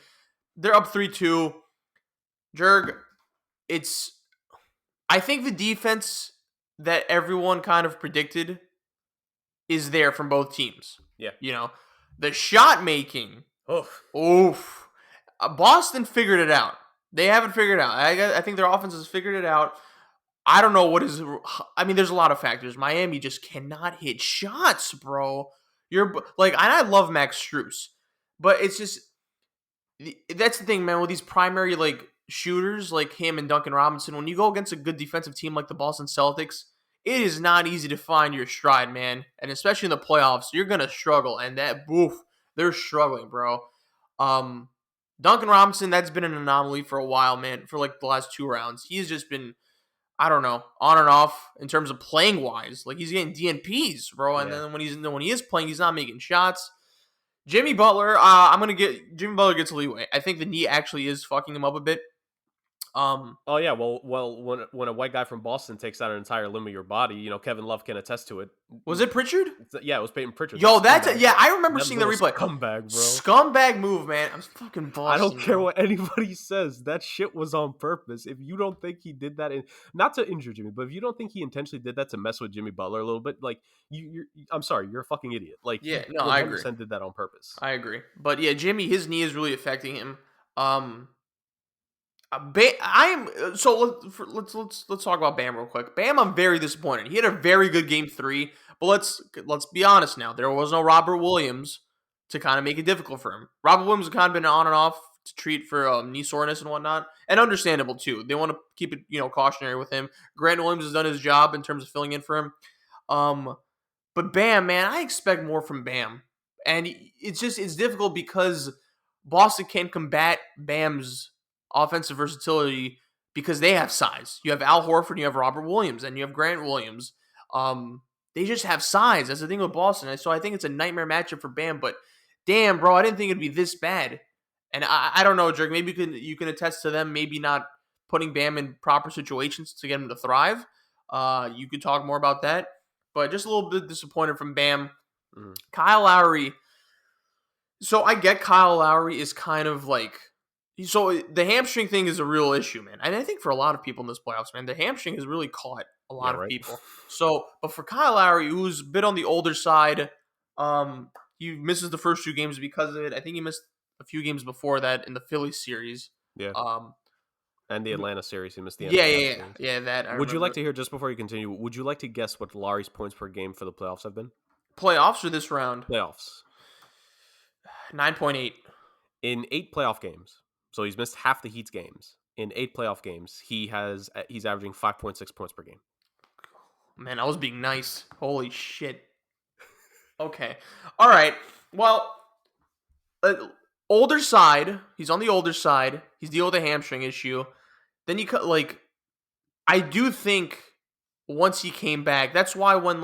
They're up 3-2. Jurg, I think the defense that everyone kind of predicted is there from both teams. Yeah. The shot making. Oof. Boston figured it out. They haven't figured it out. I think their offense has figured it out. I don't know what is. I mean, there's a lot of factors. Miami just cannot hit shots, bro. And I love Max Strus, but it's just that's the thing, man. With these primary shooters like him and Duncan Robinson, when you go against a good defensive team like the Boston Celtics, it is not easy to find your stride, man. And especially in the playoffs, you're gonna struggle. And they're struggling, bro. Duncan Robinson, that's been an anomaly for a while, man. For the last 2 rounds, he's just been, I don't know, on and off in terms of playing wise. He's getting DNPs, bro. And then when he is playing, he's not making shots. Jimmy Butler, Jimmy Butler gets leeway. I think the knee actually is fucking him up a bit. Oh yeah, well, when a white guy from Boston takes out an entire limb of your body, Kevin Love can attest to it. Was it Pritchard? Yeah, it was Peyton Pritchard. Yo, I remember seeing the replay. Scumbag, bro. Scumbag move, man. I'm fucking Boston. I don't care what anybody says. That shit was on purpose. If you don't think he did that, not to injure Jimmy, but if you don't think he intentionally did that to mess with Jimmy Butler a little bit, I'm sorry, you're a fucking idiot. I agree. 100% did that on purpose. I agree, but yeah, Jimmy, his knee is really affecting him. Let's talk about Bam real quick. Bam, I'm very disappointed. He had a very good game 3, but let's be honest now. There was no Robert Williams to kind of make it difficult for him. Robert Williams has kind of been on and off to treat for knee soreness and whatnot, and understandable too. They want to keep it cautionary with him. Grant Williams has done his job in terms of filling in for him. But Bam, man, I expect more from Bam, and it's difficult because Boston can't combat Bam's offensive versatility because they have size. You have Al Horford, you have Robert Williams, and you have Grant Williams. They just have size. That's the thing with Boston. So I think it's a nightmare matchup for Bam. But damn, bro, I didn't think it'd be this bad. And I don't know, Jurg. Maybe you can attest to them maybe not putting Bam in proper situations to get him to thrive. You could talk more about that. But just a little bit disappointed from Bam. Mm-hmm. Kyle Lowry. So I get Kyle Lowry is kind of so the hamstring thing is a real issue, man. And I think for a lot of people in this playoffs, man, the hamstring has really caught a lot of people. So, but for Kyle Lowry, who's a bit on the older side, he misses the first 2 games because of it. I think he missed a few games before that in the Phillies series. Yeah. And the Atlanta series, he missed the series. Would you like to hear, just before you continue, would you like to guess what Lowry's points per game for the playoffs have been? Playoffs or this round? Playoffs. 9.8. In 8 playoff games. So he's missed half the Heat's games. In 8 playoff games, he's averaging 5.6 points per game. Man, I was being nice. Holy shit. Okay. All right. Well, older side. He's on the older side. He's dealing with a hamstring issue. Then I do think once he came back, that's why when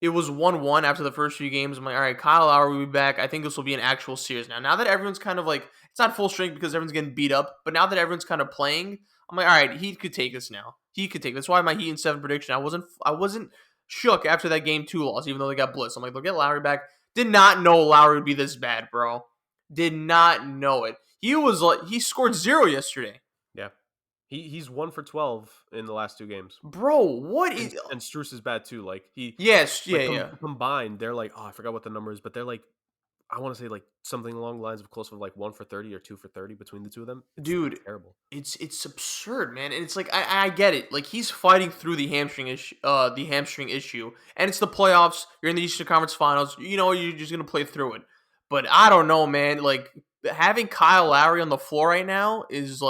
it was 1-1 after the first few games, I'm like, all right, Kyle Lowry will be back. I think this will be an actual series now. Now that everyone's kind of it's not full strength because everyone's getting beat up, but now that everyone's kind of playing, I'm like, all right, he could take this now. He could take this. That's why my Heat in 7 prediction, I wasn't shook after that game 2 loss, even though they got blitzed. I'm like, they'll get Lowry back. Did not know Lowry would be this bad, bro. Did not know it. He scored 0 yesterday. Yeah. He's 1 for 12 in the last 2 games. Bro, what is... And Strus is bad too. Combined, they're I forgot what the number is, but they're I want to say something along the lines of close to 1 for 30 or 2 for 30 between the two of them. Dude, terrible. It's absurd, man. And it's I get it. He's fighting through the hamstring issue, and it's the playoffs. You're in the Eastern Conference Finals. You're just gonna play through it. But I don't know, man. Having Kyle Lowry on the floor right now is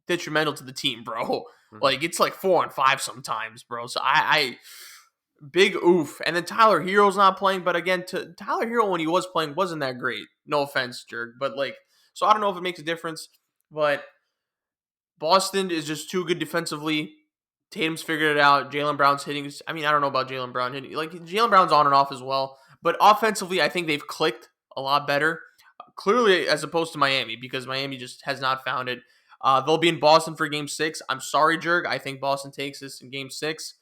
detrimental to the team, bro. Mhm. Like it's like 4-on-5 sometimes, bro. So I big oof. And then Tyler Hero's not playing, but again, Tyler Hero when he was playing wasn't that great. No offense, Jurg, but like, so I don't know if it makes a difference, but Boston is just too good defensively. Tatum's figured it out. Jaylen Brown's hitting. I mean, I don't know about Jaylen Brown hitting. Like Jaylen Brown's on and off as well, but offensively, I think they've clicked a lot better. Clearly, as opposed to Miami, because Miami just has not found it. They'll be in Boston for Game 6. I'm sorry, Jurg. I think Boston takes this in Game 6.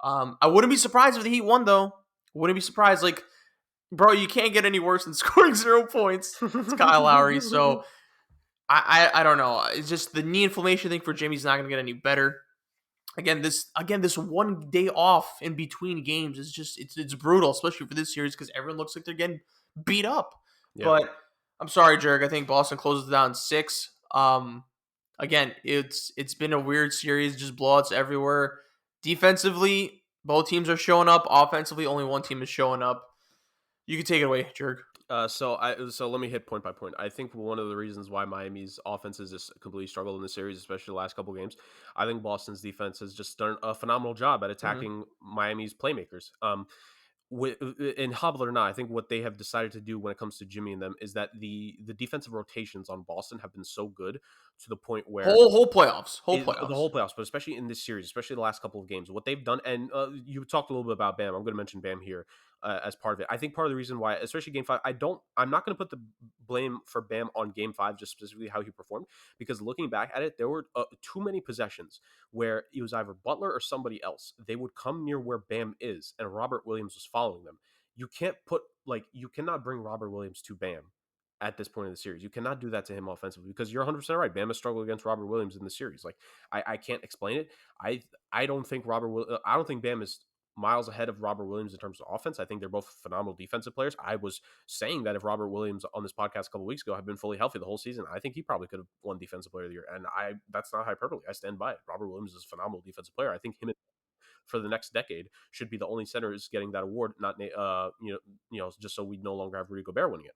I wouldn't be surprised if the Heat won, though. Wouldn't be surprised. Like, bro, you can't get any worse than scoring 0 points. It's Kyle Lowry. So I don't know. It's just the knee inflammation thing for Jimmy's not going to get any better. This one day off in between games is just it's brutal, especially for this series because everyone looks like they're getting beat up. Yeah. But I'm sorry, Jurg. I think Boston closes it down 6. Again, it's been a weird series, just blowouts everywhere. Defensively, both teams are showing up. Offensively, only one team is showing up. You can take it away, Jurg. So let me hit point by point. I think one of the reasons why Miami's offense has just completely struggled in this series, especially the last couple games, I think Boston's defense has just done a phenomenal job at Mm-hmm. attacking Miami's playmakers. In Hobble or not, I think what they have decided to do when it comes to Jimmy and them is that the defensive rotations on Boston have been so good to the point where Whole playoffs, the whole playoffs, but especially in this series, especially the last couple of games, what they've done, and you talked a little bit about Bam. I'm going to mention Bam here as part of it. I think part of the reason why, especially Game 5, I'm not going to put the blame for Bam on Game 5, just specifically how he performed, because looking back at it, there were too many possessions where it was either Butler or somebody else. They would come near where Bam is, and Robert Williams was following them. You cannot bring Robert Williams to Bam at this point in the series. You cannot do that to him offensively because you're 100% right. Bam has struggled against Robert Williams in the series. Like I can't explain it. I don't think I don't think Bam is miles ahead of Robert Williams in terms of offense. I think they're both phenomenal defensive players. I was saying that if Robert Williams on this podcast a couple weeks ago had been fully healthy the whole season, I think he probably could have won Defensive Player of the Year. And that's not hyperbole. I stand by it. Robert Williams is a phenomenal defensive player. I think him for the next decade should be the only centers getting that award. Not just so we no longer have Rudy Gobert winning it.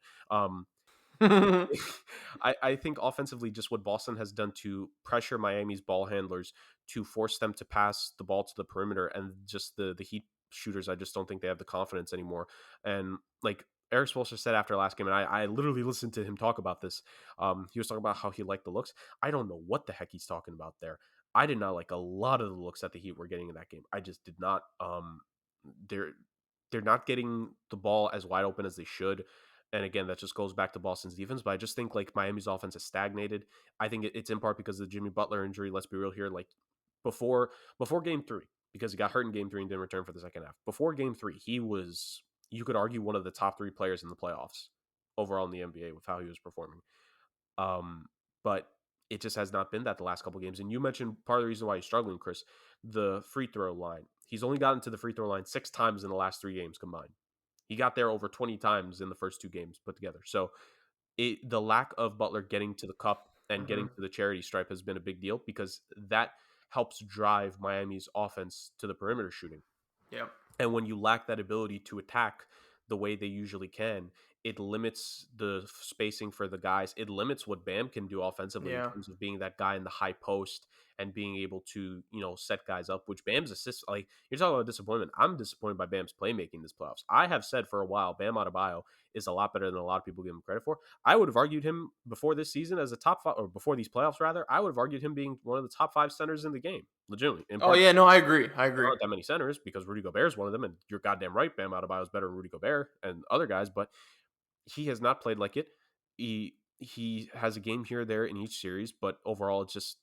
I think offensively, just what Boston has done to pressure Miami's ball handlers to force them to pass the ball to the perimeter, and just the Heat shooters, I just don't think they have the confidence anymore. And like Eric Spoelstra said after last game, and I literally listened to him talk about this. He was talking about how he liked the looks. I don't know what the heck he's talking about there. I did not like a lot of the looks that the Heat were getting in that game. I just did not. They're they're not getting the ball as wide open as they should. And again, that just goes back to Boston's defense. But I just think like Miami's offense has stagnated. I think it's in part because of the Jimmy Butler injury. Let's be real here. Like before Game 3, because he got hurt in Game 3 and didn't return for the second half. Before Game 3, he was, you could argue, one of the top 3 players in the playoffs overall in the NBA with how he was performing. But it just has not been that the last couple games. And you mentioned part of the reason why he's struggling, Chris, the free throw line. He's only gotten to the free throw line 6 times in the last 3 games combined. He got there over 20 times in the first 2 games put together. So the lack of Butler getting to the cup and getting Mhm. to the charity stripe has been a big deal because that helps drive Miami's offense to the perimeter shooting. Yep. And when you lack that ability to attack the way they usually can, it limits the spacing for the guys. It limits what Bam can do offensively in Yeah. terms of being that guy in the high post and being able to, set guys up, which Bam's assist, like you're talking about disappointment. I'm disappointed by Bam's playmaking this playoffs. I have said for a while, Bam Adebayo is a lot better than a lot of people give him credit for. I would have argued him before this season as a top 5, or before these playoffs rather. I would have argued him being one of the top 5 centers in the game, legitimately. In Oh part, yeah, no, I agree. I there agree. aren't that many centers because Rudy Gobert is one of them, and you're goddamn right, Bam Adebayo is better than Rudy Gobert and other guys, but he has not played like it. He has a game here or there in each series, but overall it's just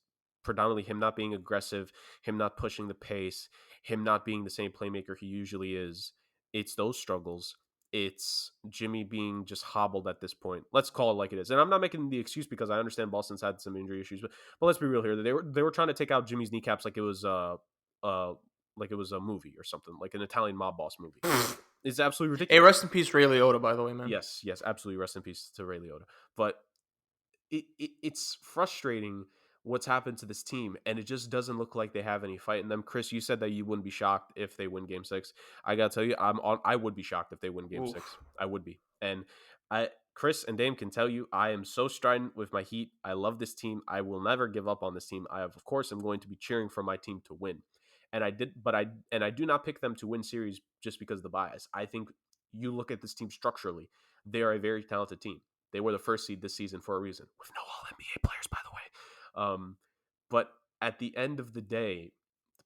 predominantly him not being aggressive, him not pushing the pace, him not being the same playmaker he usually is. It's those struggles. It's Jimmy being just hobbled at this point. Let's call it like it is. And I'm not making the excuse because I understand Boston's had some injury issues, but let's be real here. They were trying to take out Jimmy's kneecaps uh like it was a movie or something, like an Italian mob boss movie. It's absolutely Hey, ridiculous. rest in peace, Ray Liotta, by the way, man. Yes, absolutely. Rest in peace to Ray Liotta. But it's frustrating what's happened to this team, and it just doesn't look like they have any fight in them. Chris, you said that you wouldn't be shocked if they win Game 6. I gotta tell you, I would be shocked if they win Game 6. Oof. I would be, and I Chris and Dame can tell you I am so strident with my Heat. I love this team. I will never give up on this team. Of course, am going to be cheering for my team to win. And I do not pick them to win series just because of the bias. I think you look at this team structurally, they are a very talented team. They were the first seed this season for a reason, with no All NBA players, by the way. But at the end of the day,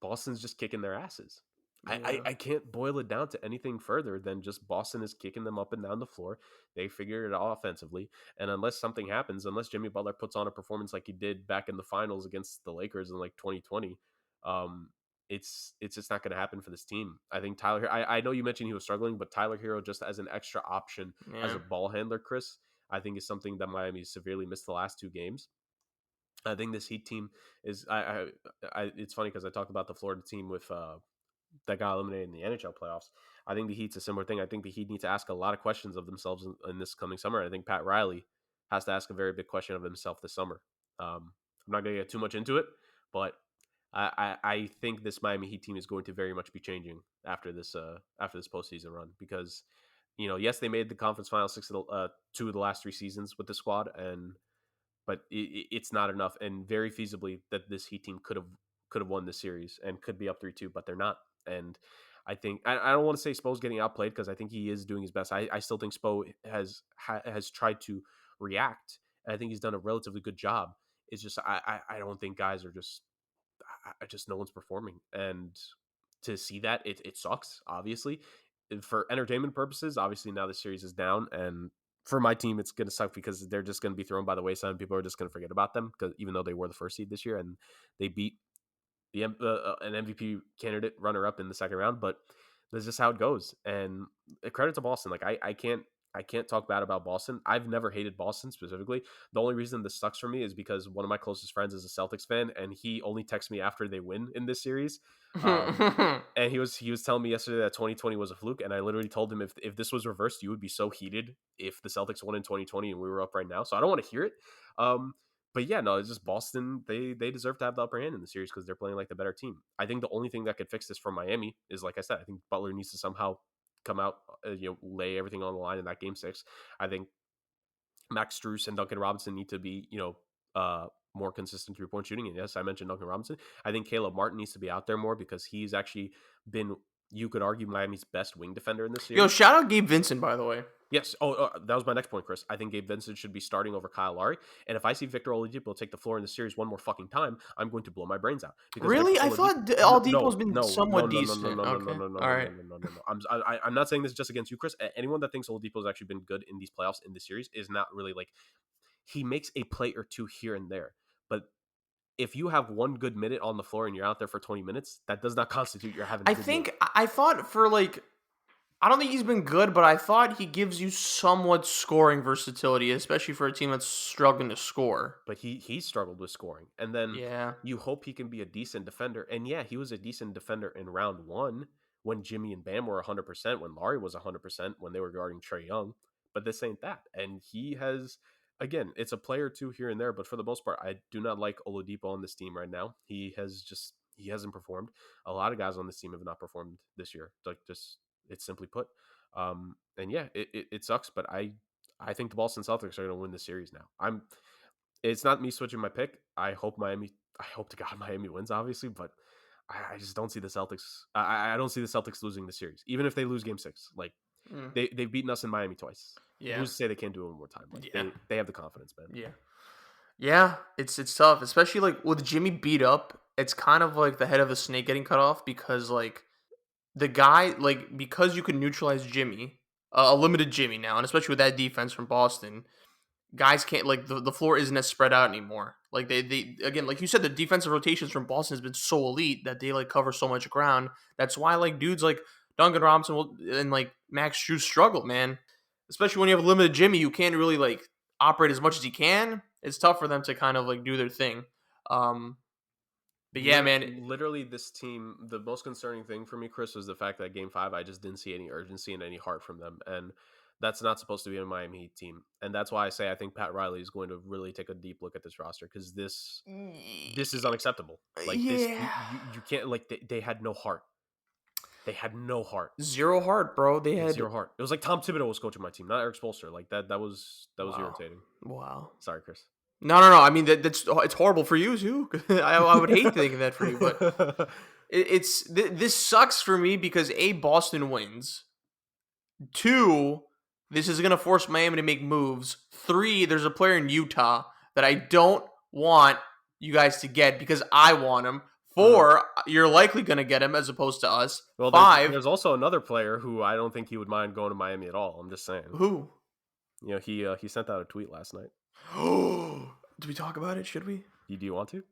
Boston's just kicking their asses. Yeah. I can't boil it down to anything further than just Boston is kicking them up and down the floor. They figured it out offensively. And unless something happens, unless Jimmy Butler puts on a performance like he did back in the finals against the Lakers in like 2020, um, it's just not going to happen for this team. I think Tyler, I know you mentioned he was struggling, but Tyler Hero just as an extra option as Yeah. a ball handler, Chris, I think is something that Miami severely missed the last two games. I think this Heat team is. It's funny because I talked about the Florida team with that got eliminated in the NHL playoffs. I think the Heat's a similar thing. I think the Heat need to ask a lot of questions of themselves in this coming summer. I think Pat Riley has to ask a very big question of himself this summer. I'm not going to get too much into it, but I think this Miami Heat team is going to very much be changing after this postseason run because yes, they made the conference final two of the last three seasons with the squad, but it's not enough, and very feasibly that this Heat team could have won the series and could be up 3-2, but they're not. And I think I don't want to say Spo's getting outplayed because I think he is doing his best. I still think Spo has tried to react, and I think he's done a relatively good job. It's just I don't think guys are just no one's performing, and to see that it sucks. Obviously, for entertainment purposes, obviously now the series is down, and for my team, it's going to suck because they're just going to be thrown by the wayside. And people are just going to forget about them because even though they were the first seed this year and they beat an MVP candidate runner up in the second round, but that's just how it goes. And credit to Boston. Like I can't talk bad about Boston. I've never hated Boston specifically. The only reason this sucks for me is because one of my closest friends is a Celtics fan, and he only texts me after they win in this series. And he was telling me yesterday that 2020 was a fluke, and I literally told him if this was reversed, you would be so heated if the Celtics won in 2020 and we were up right now. So I don't want to hear it. But yeah, no, it's just Boston. They deserve to have the upper hand in the series because they're playing like the better team. I think the only thing that could fix this for Miami is, like I said, I think Butler needs to somehow come out, lay everything on the line in that game 6. I think Max Strus and Duncan Robinson need to be, more consistent 3-point shooting. And yes, I mentioned Duncan Robinson. I think Caleb Martin needs to be out there more because he's actually been, you could argue, Miami's best wing defender in this Yo, series. shout out Gabe Vincent, by the way. Yes. Oh, that was my next point, Chris. I think Gabe Vincent should be starting over Kyle Lowry. And if I see Victor Oladipo take the floor in the series one more fucking time, I'm going to blow my brains out. Because Really? Victor I Oladipo, thought Oladipo's been no, no, somewhat no, no, no, decent. no, no, no, Okay. no, no, All no, right. no, no, no, no. I'm not saying this just against you, Chris. Anyone that thinks Oladipo has actually been good in these playoffs in this series is not really like, he makes a play or two here and there, but if you have one good minute on the floor and you're out there for 20 minutes, that does not constitute you're having a good game. I thought for I don't think he's been good, but I thought he gives you somewhat scoring versatility, especially for a team that's struggling to score. But he struggled with scoring. And then Yeah. you hope he can be a decent defender. And yeah, he was a decent defender in round 1 when Jimmy and Bam were 100%, when Laurie was 100%, when they were guarding Trae Young. But this ain't that. And he has, again, it's a player or two here and there, but for the most part, I do not like Oladipo on this team right now. He hasn't performed. A lot of guys on this team have not performed this year. Like, just, it's simply put. And yeah, it sucks, but I think the Boston Celtics are going to win the series now. It's not me switching my pick. I hope to God Miami wins, obviously, but I just don't see the Celtics. I don't see the Celtics losing the series, even if they lose Game 6. Like, they've beaten us in Miami twice. Yeah. Who's to say they can't do it one more time? Like, Yeah. they have the confidence, man. Yeah. Yeah, it's tough, especially like with Jimmy beat up. It's kind of like the head of a snake getting cut off because like the guy because you can neutralize Jimmy, a limited Jimmy now, and especially with that defense from Boston, guys can't the floor isn't as spread out anymore. Like they again, like you said, the defensive rotations from Boston has been so elite that they like cover so much ground. That's why like dudes like Duncan Robinson and like Max Strus struggle, man. Especially when you have a limited Jimmy, you can't really like operate as much as he can. It's tough for them to kind of like do their thing. But yeah, man. Literally, this team, the most concerning thing for me, Chris, was the fact that Game 5, I just didn't see any urgency and any heart from them. And that's not supposed to be a Miami Heat team. And that's why I say I think Pat Riley is going to really take a deep look at this roster because this is unacceptable. Like, this, Yeah. you can't, like, they had no heart. They had no heart. Zero heart, bro. They had zero heart. It was like Tom Thibodeau was coaching my team, not Eric Spoelstra. Like that was wow. irritating. Wow. Sorry, Chris. No. I mean, that's it's horrible for you too. I would hate thinking that for you, but this sucks for me because A, Boston wins. 2, this is gonna force Miami to make moves. 3, there's a player in Utah that I don't want you guys to get because I want him. 4, you're likely gonna get him as opposed to us. Well, 5, there's also another player who I don't think he would mind going to Miami at all. I'm just saying. Who? You know, he sent out a tweet last night. Do we talk about it? Should we? Do you want to?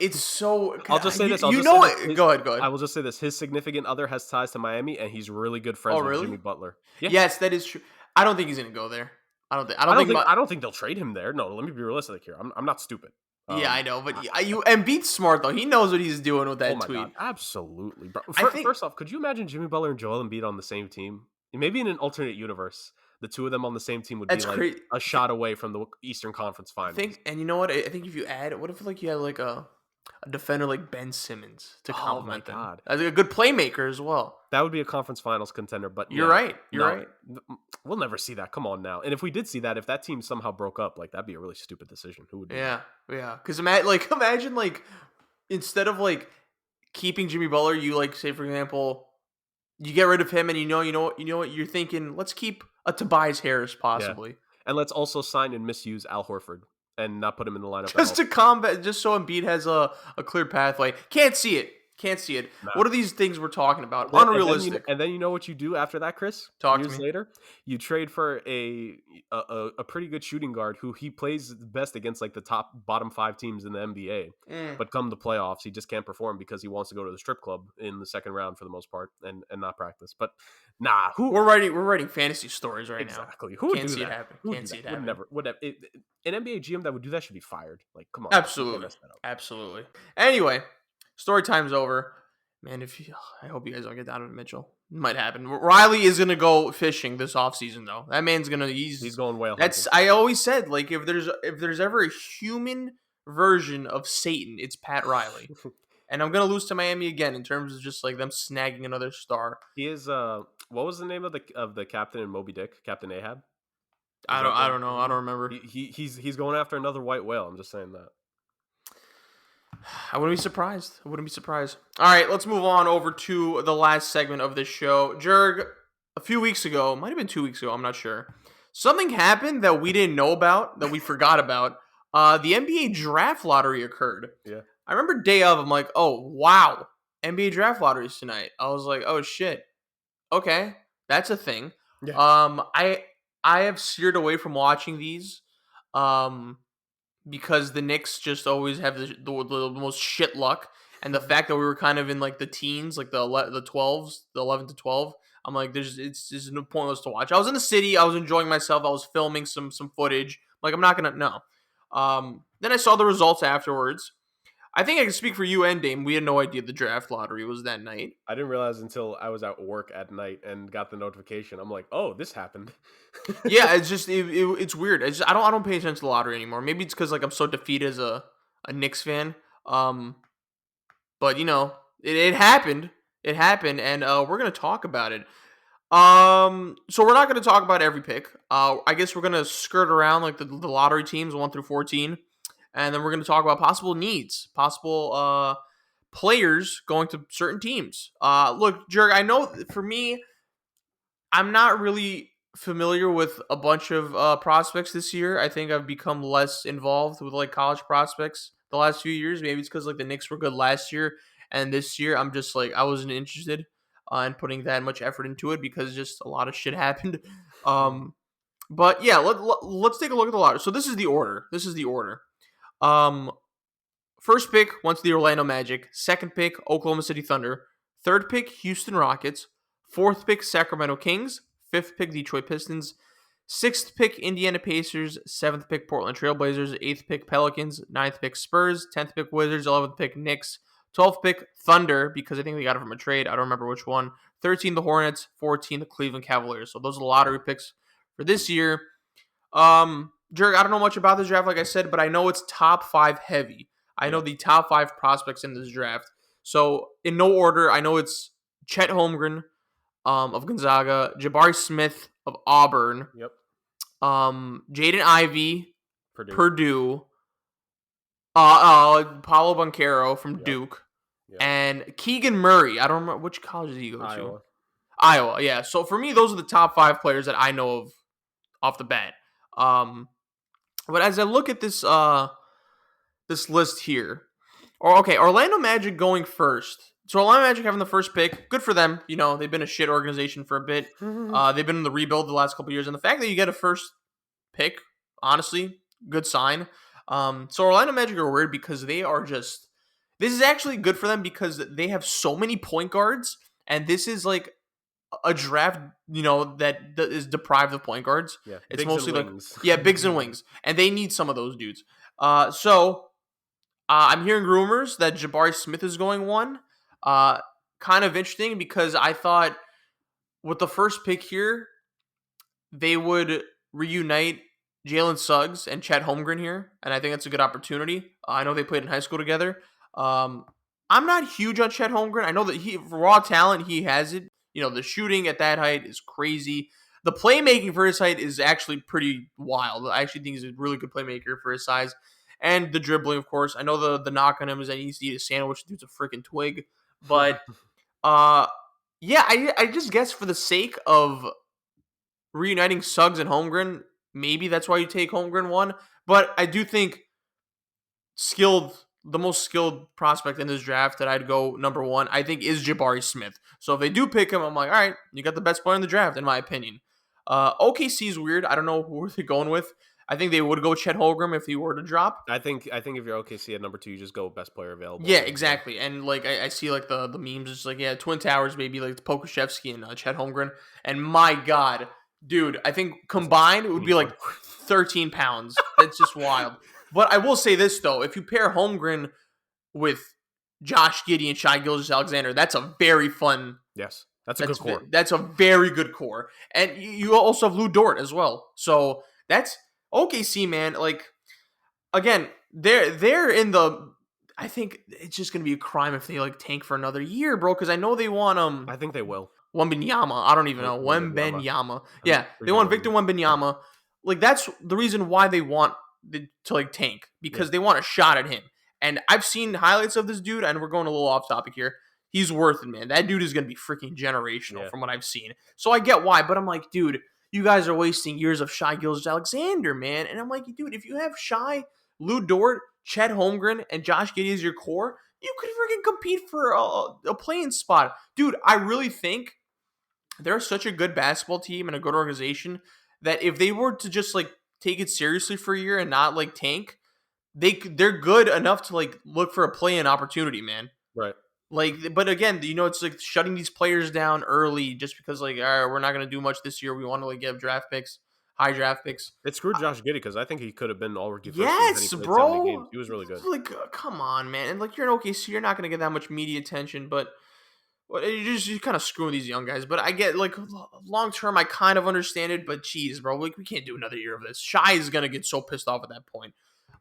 It's so. I'll just say this. Go ahead. I will just say this. His significant other has ties to Miami, and he's really good friends with Jimmy Butler. Yeah. Yes, that is true. I don't think he's gonna go there. I don't think they'll trade him there. No, let me be realistic here. I'm not stupid. Yeah, I know, but Embiid's smart though. He knows what he's doing with that tweet. God, absolutely, bro. First off, could you imagine Jimmy Butler and Joel Embiid on the same team? Maybe in an alternate universe, the two of them on the same team would be like a shot away from the Eastern Conference Finals. And you know what? I think if you add, what if like you had like a defender like Ben Simmons to complement them? As a good playmaker as well. That would be a conference finals contender, but you're right. You're right. We'll never see that. Come on now. And if we did see that, if that team somehow broke up, like that'd be a really stupid decision. Who would do that? Yeah. Because imagine like instead of like keeping Jimmy Butler, you like say for example, you get rid of him, and you know what you're thinking. Let's keep a Tobias Harris possibly, and let's also sign and misuse Al Horford and not put him in the lineup just to combat, just so Embiid has a clear pathway. Can't see it. No. What are these things we're talking about? Unrealistic. And then you know what you do after that, Chris? Talk Years to me. later, you trade for a pretty good shooting guard who he plays best against like the bottom 5 teams in the NBA. But come the playoffs, he just can't perform because he wants to go to the strip club in the second round for the most part and not practice. But nah, we're writing fantasy stories right now. Exactly. Who would Can't do see that? it happen. Can't see it happen. An NBA GM that would do that should be fired. Like, come on. Absolutely. Anyway, story time's over. Man, I hope you guys don't get Donovan Mitchell. It might happen. Riley is gonna go fishing this offseason, though. That man's gonna he's going whale hunting. I always said, like, if there's ever a human version of Satan, it's Pat Riley. And I'm gonna lose to Miami again in terms of just like them snagging another star. He is what was the name of the captain in Moby Dick? Captain Ahab? I don't know. I don't remember. He's going after another white whale. I'm just saying that. I wouldn't be surprised. All right, let's move on over to the last segment of this show. Jurg, a few weeks ago, might have been 2 weeks ago, I'm not sure. Something happened that we didn't know about, that we forgot about. The NBA draft lottery occurred. Yeah. I remember day of, I'm like, oh, wow, NBA draft lotteries tonight. I was like, oh, shit. Okay, that's a thing. Yeah. I have steered away from watching these. Because the Knicks just always have the most shit luck, and the fact that we were kind of in like the teens, like the 12s, the 11 to 12, I'm like, it's just no pointless to watch. I was in the city, I was enjoying myself, I was filming some footage. Like, I'm not gonna Then I saw the results afterwards. I think I can speak for you and Dame. We had no idea the draft lottery was that night. I didn't realize until I was at work at night and got the notification. I'm like, oh, this happened. Yeah, it's just it's weird. I don't pay attention to the lottery anymore. Maybe it's because like I'm so defeated as a Knicks fan. But you know, it happened. It happened, and we're gonna talk about it. So we're not gonna talk about every pick. I guess we're gonna skirt around like the lottery teams 1 through 14. And then we're going to talk about possible needs, possible players going to certain teams. Look, Jurg, I know for me, I'm not really familiar with a bunch of prospects this year. I think I've become less involved with like college prospects the last few years. Maybe it's because like the Knicks were good last year, and this year I'm just like I wasn't interested in putting that much effort into it because just a lot of shit happened. But yeah, let's take a look at the lottery. So this is the order. First pick went to the Orlando Magic. Second pick, Oklahoma City Thunder. Third pick, Houston Rockets. Fourth pick, Sacramento Kings. Fifth pick, Detroit Pistons. Sixth pick, Indiana Pacers. Seventh pick, Portland Trailblazers. Eighth pick, Pelicans. Ninth pick, Spurs. 10th pick, Wizards. 11th pick, Knicks. 12th pick, Thunder, because I think they got it from a trade. I don't remember which one. 13, the Hornets. 14, the Cleveland Cavaliers. So those are the lottery picks for this year. Jurg, I don't know much about this draft, like I said, but I know it's top 5 heavy. I know the top 5 prospects in this draft. So, in no order, I know it's Chet Holmgren of Gonzaga, Jabari Smith of Auburn, Yep. Jaden Ivey, Purdue. Purdue, Paulo Banchero from Yep. Duke, Yep. and Keegan Murray. I don't remember which college did he go to. Iowa. Iowa, yeah. So for me, those are the top 5 players that I know of off the bat. But as I look at this this list here, Orlando Magic going first. So Orlando Magic having the first pick, good for them. You know, they've been a shit organization for a bit. They've been in the rebuild the last couple years, and the fact that you get a first pick, honestly, good sign. So Orlando Magic are weird because they are just. This is actually good for them because they have so many point guards, and this is like a draft, you know, that is deprived of point guards. Yeah, it's bigs mostly and like wings. bigs and wings, and they need some of those dudes. I'm hearing rumors that Jabari Smith is going 1. Kind of interesting because I thought with the first pick here, they would reunite Jalen Suggs and Chet Holmgren here, and I think that's a good opportunity. I know they played in high school together. I'm not huge on Chet Holmgren. I know that for raw talent, he has it. You know, the shooting at that height is crazy. The playmaking for his height is actually pretty wild. I actually think he's a really good playmaker for his size. And the dribbling, of course. I know the knock on him is that he needs to eat a sandwich. The dude's a freaking twig. But, yeah, I just guess for the sake of reuniting Suggs and Holmgren, maybe that's why you take Holmgren 1. But I do think the most skilled prospect in this draft that I'd go number 1, I think, is Jabari Smith. So if they do pick him, I'm like, all right, you got the best player in the draft, in my opinion. OKC is weird. I don't know who they're going with. I think they would go Chet Holmgren if he were to drop. I think if you're OKC at number 2, you just go best player available. Yeah, exactly. And like I see like the memes, it's like, yeah, Twin Towers, maybe like Pokuševski and Chet Holmgren. And my God, dude, I think combined it would be like 13 pounds. That's just wild. But I will say this though, if you pair Holmgren with Josh Giddey and Shai Gilgeous-Alexander, that's a very fun. Yes, that's a good core. That's a very good core, and you also have Lou Dort as well. So that's OKC, man. Like again, they're in the. I think it's just gonna be a crime if they like tank for another year, bro. Because I know they want I think they will. Wembanyama. I don't even know Wembanyama. Yeah, they want Victor Wembanyama. Like that's the reason why they want to like tank because they want a shot at him. And I've seen highlights of this dude, and we're going a little off topic here. He's worth it, man. That dude is gonna be freaking generational from what I've seen. So I get why, but I'm like, dude, you guys are wasting years of Shai Gilgeous-Alexander, man. And I'm like, dude, if you have Shai, Lou Dort, Chet Holmgren, and Josh Giddey as your core, you could freaking compete for a playing spot, dude. I really think they're such a good basketball team and a good organization that if they were to just like take it seriously for a year and not like tank, they're good enough to like look for a play-in opportunity, man. Right. Like, but again, you know, it's like shutting these players down early just because like, all right, we're not gonna do much this year. We want to like get high draft picks. It screwed Josh Giddey because I think he could have been all rookie first. Yes, bro. Games. He was really good. Like, come on, man. And like, you're an OKC, you're not gonna get that much media attention, but. Well, you're kind of screwing these young guys, but I get like long term. I kind of understand it, but geez, bro, we can't do another year of this. Shai is gonna get so pissed off at that point.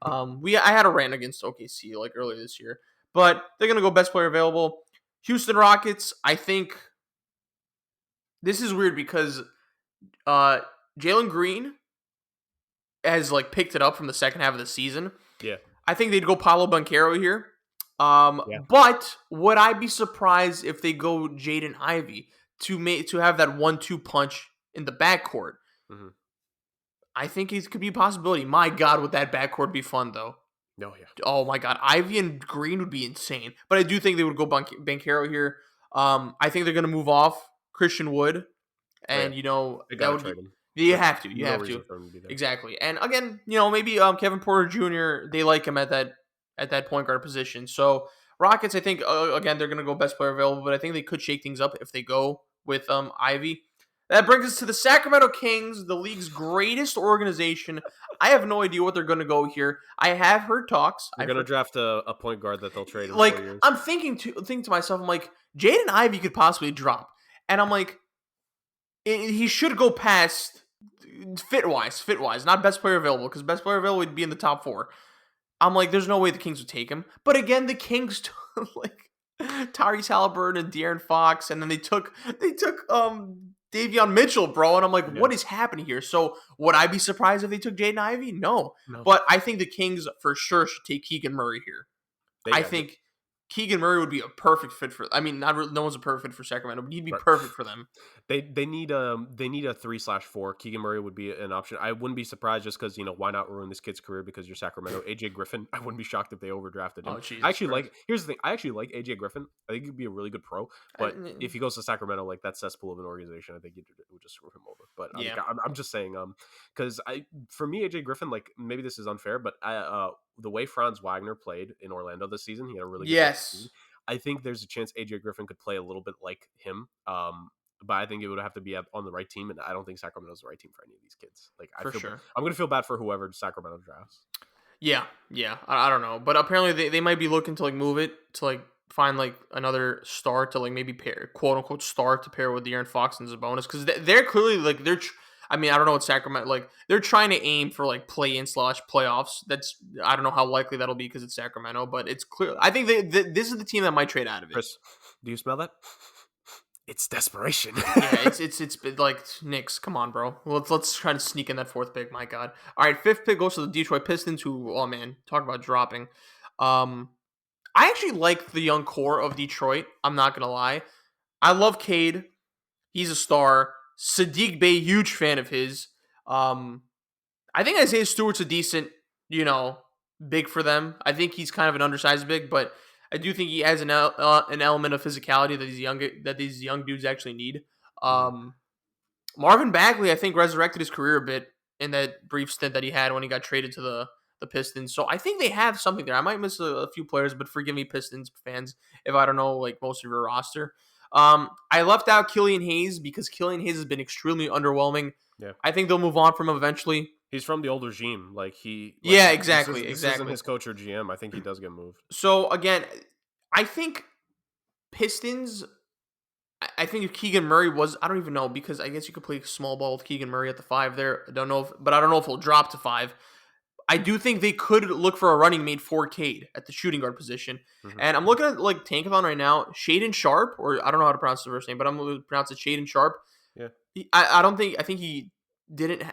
I had a rant against OKC like earlier this year, but they're gonna go best player available. Houston Rockets. I think this is weird because Jalen Green has like picked it up from the second half of the season. Yeah, I think they'd go Paulo Banchero here. But would I be surprised if they go Jaden Ivey to have that 1-2 punch in the backcourt? Mm-hmm. I think it could be a possibility. My God, would that backcourt be fun though? No, yeah. Oh my God, Ivey and Green would be insane. But I do think they would go Banchero here. I think they're going to move off Christian Wood, and you know that would be. You have to. You have to. Exactly. And again, you know, maybe Kevin Porter Jr. They like him at that point guard position. So Rockets, I think, again, they're going to go best player available, but I think they could shake things up if they go with Ivy. That brings us to the Sacramento Kings, the league's greatest organization. I have no idea what they're going to go here. I have heard talks. They're going to draft a point guard that they'll trade in like, 4 years. I'm thinking to myself, I'm like, Jaden Ivey could possibly drop. And I'm like, he should go past fit-wise, not best player available, because best player available would be in the top 4. I'm like, there's no way the Kings would take him. But again, the Kings, like, Tyrese Halliburton and De'Aaron Fox, and then they took Davion Mitchell, bro, and I'm like, Yeah. what is happening here? So would I be surprised if they took Jaden Ivey? No, No. but I think the Kings for sure should take Keegan Murray here. I Yeah. think Keegan Murray would be a perfect fit for. I mean, not really, no one's a perfect fit for Sacramento, but he'd be Right. perfect for them. They need a 3/4. Keegan Murray would be an option. I wouldn't be surprised just because why not ruin this kid's career because you're Sacramento. AJ Griffin, I wouldn't be shocked if they overdrafted him. Oh Jesus Christ! Here's the thing. I actually like AJ Griffin. I think he'd be a really good pro. But I- if he goes to Sacramento, like that cesspool of an organization, I think it would just screw him over. But yeah, I'm just saying because for me AJ Griffin, like maybe this is unfair, but the way Franz Wagner played in Orlando this season, he had a really good yes, team. I think there's a chance AJ Griffin could play a little bit like him. But I think it would have to be on the right team, and I don't think Sacramento's the right team for any of these kids. Like for sure. I'm gonna feel bad for whoever Sacramento drafts. Yeah, yeah. I don't know, but apparently they might be looking to like move it to like find like another star to like maybe pair quote unquote star to pair with De'Aaron Fox and Sabonis because they're clearly like I mean, I don't know what Sacramento like. They're trying to aim for like play-in / playoffs. That's I don't know how likely that'll be because it's Sacramento, but it's clear. I think this is the team that might trade out of it. Chris, do you smell that? It's desperation. Yeah, it's been like Knicks. Come on, bro. Let's try to sneak in that fourth pick. My God. All right, fifth pick goes to the Detroit Pistons. Who, oh man, talk about dropping. I actually like the young core of Detroit. I'm not gonna lie. I love Cade. He's a star. Sadiq Bey, huge fan of his. I think Isaiah Stewart's a decent, big for them. I think he's kind of an undersized big, but I do think he has an element of physicality that these young dudes actually need. Mhm. Marvin Bagley, I think, resurrected his career a bit in that brief stint that he had when he got traded to the Pistons. So I think they have something there. I might miss a few players, but forgive me, Pistons fans, if I don't know like most of your roster. I left out Killian Hayes because Killian Hayes has been extremely underwhelming. Yeah. I think they'll move on from him eventually. He's from the old regime. Yeah, exactly, This isn't exactly. his coach or GM. I think he does get moved. So again, I think Pistons. I think if Keegan Murray was, I don't even know because I guess you could play small ball with Keegan Murray at the 5 there. I don't know, but I don't know if he'll drop to 5. I do think they could look for a running mate for Cade at the shooting guard position. Mhm. And I'm looking at like Tankathon right now. Shaden Sharp, or I don't know how to pronounce the first name, but I'm going to pronounce it Shaden Sharp. Yeah. I think he didn't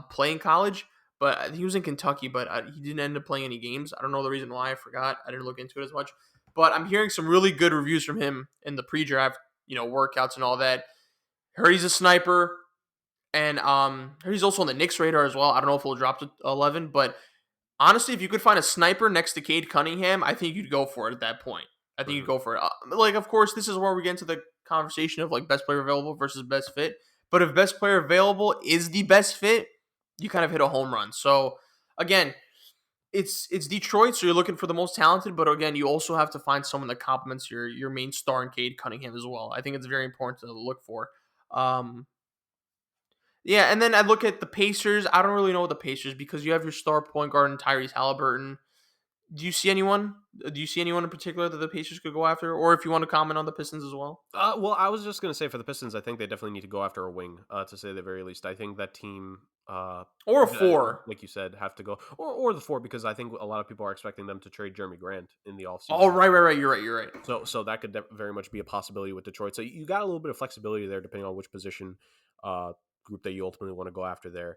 play in college, but he was in Kentucky, but he didn't end up playing any games. I don't know the reason why. I forgot. I didn't look into it as much. But I'm hearing some really good reviews from him in the pre-draft, workouts and all that. Heard he's a sniper. And he's also on the Knicks radar as well. I don't know if he'll drop to 11, but honestly, if you could find a sniper next to Cade Cunningham, I think you'd go for it at that point. I think you'd go for it. Of course, this is where we get into the conversation of like best player available versus best fit. But if best player available is the best fit, you kind of hit a home run. So again, it's Detroit, so you're looking for the most talented. But again, you also have to find someone that complements your main star in Cade Cunningham as well. I think it's very important to look for. Yeah, and then I look at the Pacers. I don't really know the Pacers because you have your star point guard and Tyrese Halliburton. Do you see anyone? Do you see anyone in particular that the Pacers could go after, or if you want to comment on the Pistons as well? Well, I was just gonna say for the Pistons, I think they definitely need to go after a wing. To say the very least, I think that team, Or a 4. like you said, have to go or the 4 because I think a lot of people are expecting them to trade Jeremy Grant in the offseason. Oh, right. You're right. So that could very much be a possibility with Detroit. So you got a little bit of flexibility there, depending on which position group that you ultimately want to go after there.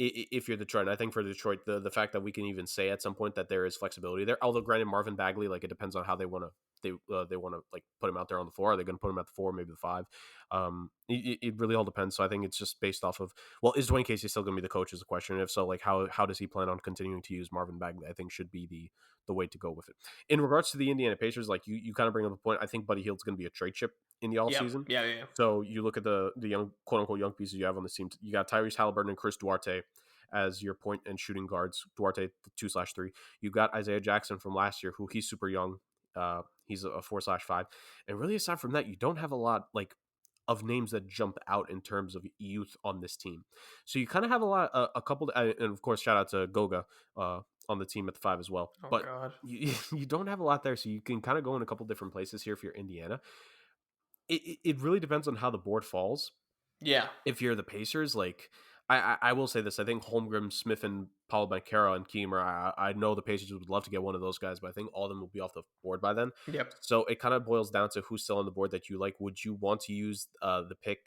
If you're Detroit, and I think for Detroit, the fact that we can even say at some point that there is flexibility there. Although, granted, Marvin Bagley, like it depends on how they want to they want to like put him out there on the 4. Are they going to put him at the 4, maybe the 5? It really all depends. So I think it's just based off of is Dwayne Casey still going to be the coach is the question. And if so, like how does he plan on continuing to use Marvin Bagley? I think should be the way to go with it. In regards to the Indiana Pacers, like you kind of bring up a point. I think Buddy Hield's going to be a trade chip in the offseason. Yeah. So you look at the young quote unquote young pieces you have on the team. You got Tyrese Halliburton and Chris Duarte as your point and shooting guards. Duarte 2/3. You got Isaiah Jackson from last year, who he's super young. He's a 4/5. And really, aside from that, you don't have a lot like of names that jump out in terms of youth on this team. So you kind of have a couple, and of course, shout out to Goga on the team at the 5 as well. Oh but God. you don't have a lot there, so you can kind of go in a couple different places here if you're Indiana. It really depends on how the board falls. Yeah. If you're the Pacers, like I will say this. I think Holmgren, Smith, and Paul Banchero and Kiemer, I know the Pacers would love to get one of those guys, but I think all of them will be off the board by then. Yep. So it kind of boils down to who's still on the board that you like. Would you want to use the pick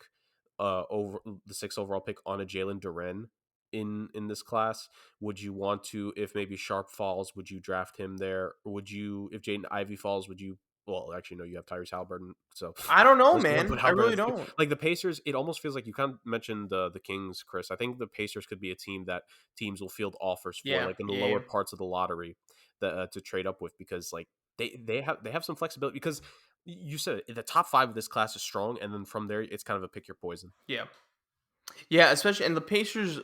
over the 6th overall pick on a Jalen Duren in this class? Would you want to, if maybe Sharp falls, would you draft him there? Or would you, if Jaden Ivey falls, would you? Well, actually, no, you have Tyrese Halliburton, so I don't I know, was going to man. put I Halliburton really at 3. don't. Like the Pacers, it almost feels like you kind of mentioned the Kings, Chris. I think the Pacers could be a team that teams will field offers for, Yeah, like in the yeah, lower parts of the lottery, that to trade up with, because like they have some flexibility, because you said it, the top 5 of this class is strong, and then from there it's kind of a pick your poison. yeah, yeah. Especially and the Pacers,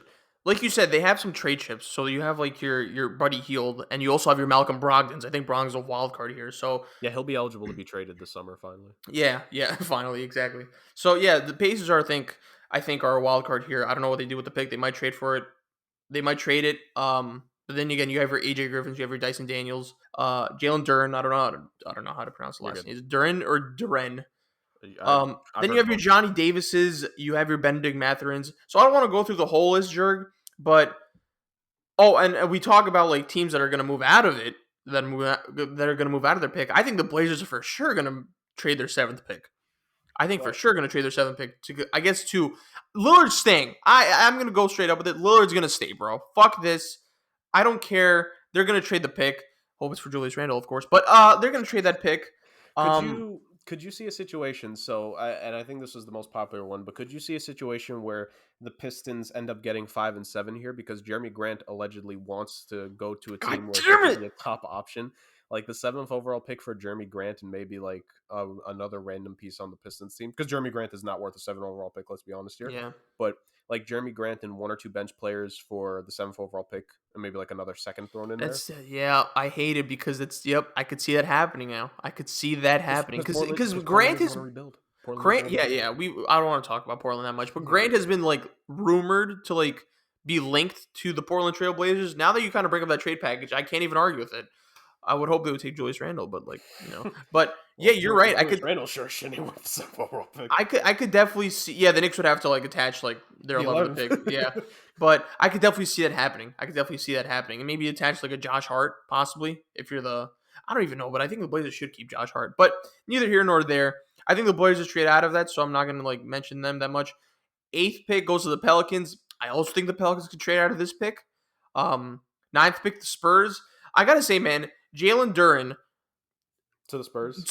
like you said, they have some trade chips. So you have like your Buddy Hield, and you also have your Malcolm Brogdon's. I think Brogdon's a wild card here. So Yeah, he'll be eligible to be traded this summer finally. yeah, yeah, finally, exactly. So yeah, the Pacers are I think are a wild card here. I don't know what they do with the pick. They might trade for it. They might trade it. But then again, you have your AJ Griffins, you have your Dyson Daniels, Jalen Duren. I don't know how to pronounce the You're last good. name. Is it Duren or Duren? I've Then you heard have your both. Johnny Davises, you have your Benedict Mathurin's. So I don't want to go through the whole list, Jurg, but and we talk about like teams that are going to move out of it, that are going to move out of their pick. I think the Blazers are for sure going to trade their 7th pick. I think for Right. sure going to trade their 7th pick to Lillard's staying. I'm going to go straight up with it. Lillard's going to stay, bro. Fuck this. I don't care. They're going to trade the pick. Hope it's for Julius Randle, of course, but they're going to trade that pick. Could you see a situation? So, and I think this was the most popular one, but could you see a situation where the Pistons end up getting 5 and 7 here because Jeremy Grant allegedly wants to go to a God team where he damn could it! be a top option, like the 7th overall pick for Jeremy Grant, and maybe like another random piece on the Pistons team, because Jeremy Grant is not worth a 7th overall pick. Let's be honest here. Yeah. But like Jeremy Grant and 1 or 2 bench players for the 7th overall pick, and maybe like another second thrown in there. That's yeah, I hate it because I could see that happening now. I could see that happening because Grant is rebuild. Grant. Yeah, yeah. I don't want to talk about Portland that much, but Grant has been like rumored to like be linked to the Portland Trail Blazers. Now that you kind of bring up that trade package, I can't even argue with it. I would hope they would take Julius Randle, but but yeah, you're right. Randall sure shouldn't worth the 7th overall pick. I could definitely see. Yeah, the Knicks would have to like attach like their 11th pick. Yeah, but I could definitely see that happening. And maybe attach like a Josh Hart possibly if you're the. I don't even know, but I think the Blazers should keep Josh Hart. But neither here nor there. I think the Blazers trade out of that, so I'm not going to like mention them that much. 8th pick goes to the Pelicans. I also think the Pelicans could trade out of this pick. 9th pick, the Spurs. I gotta say, man, Jalen Duren to the Spurs.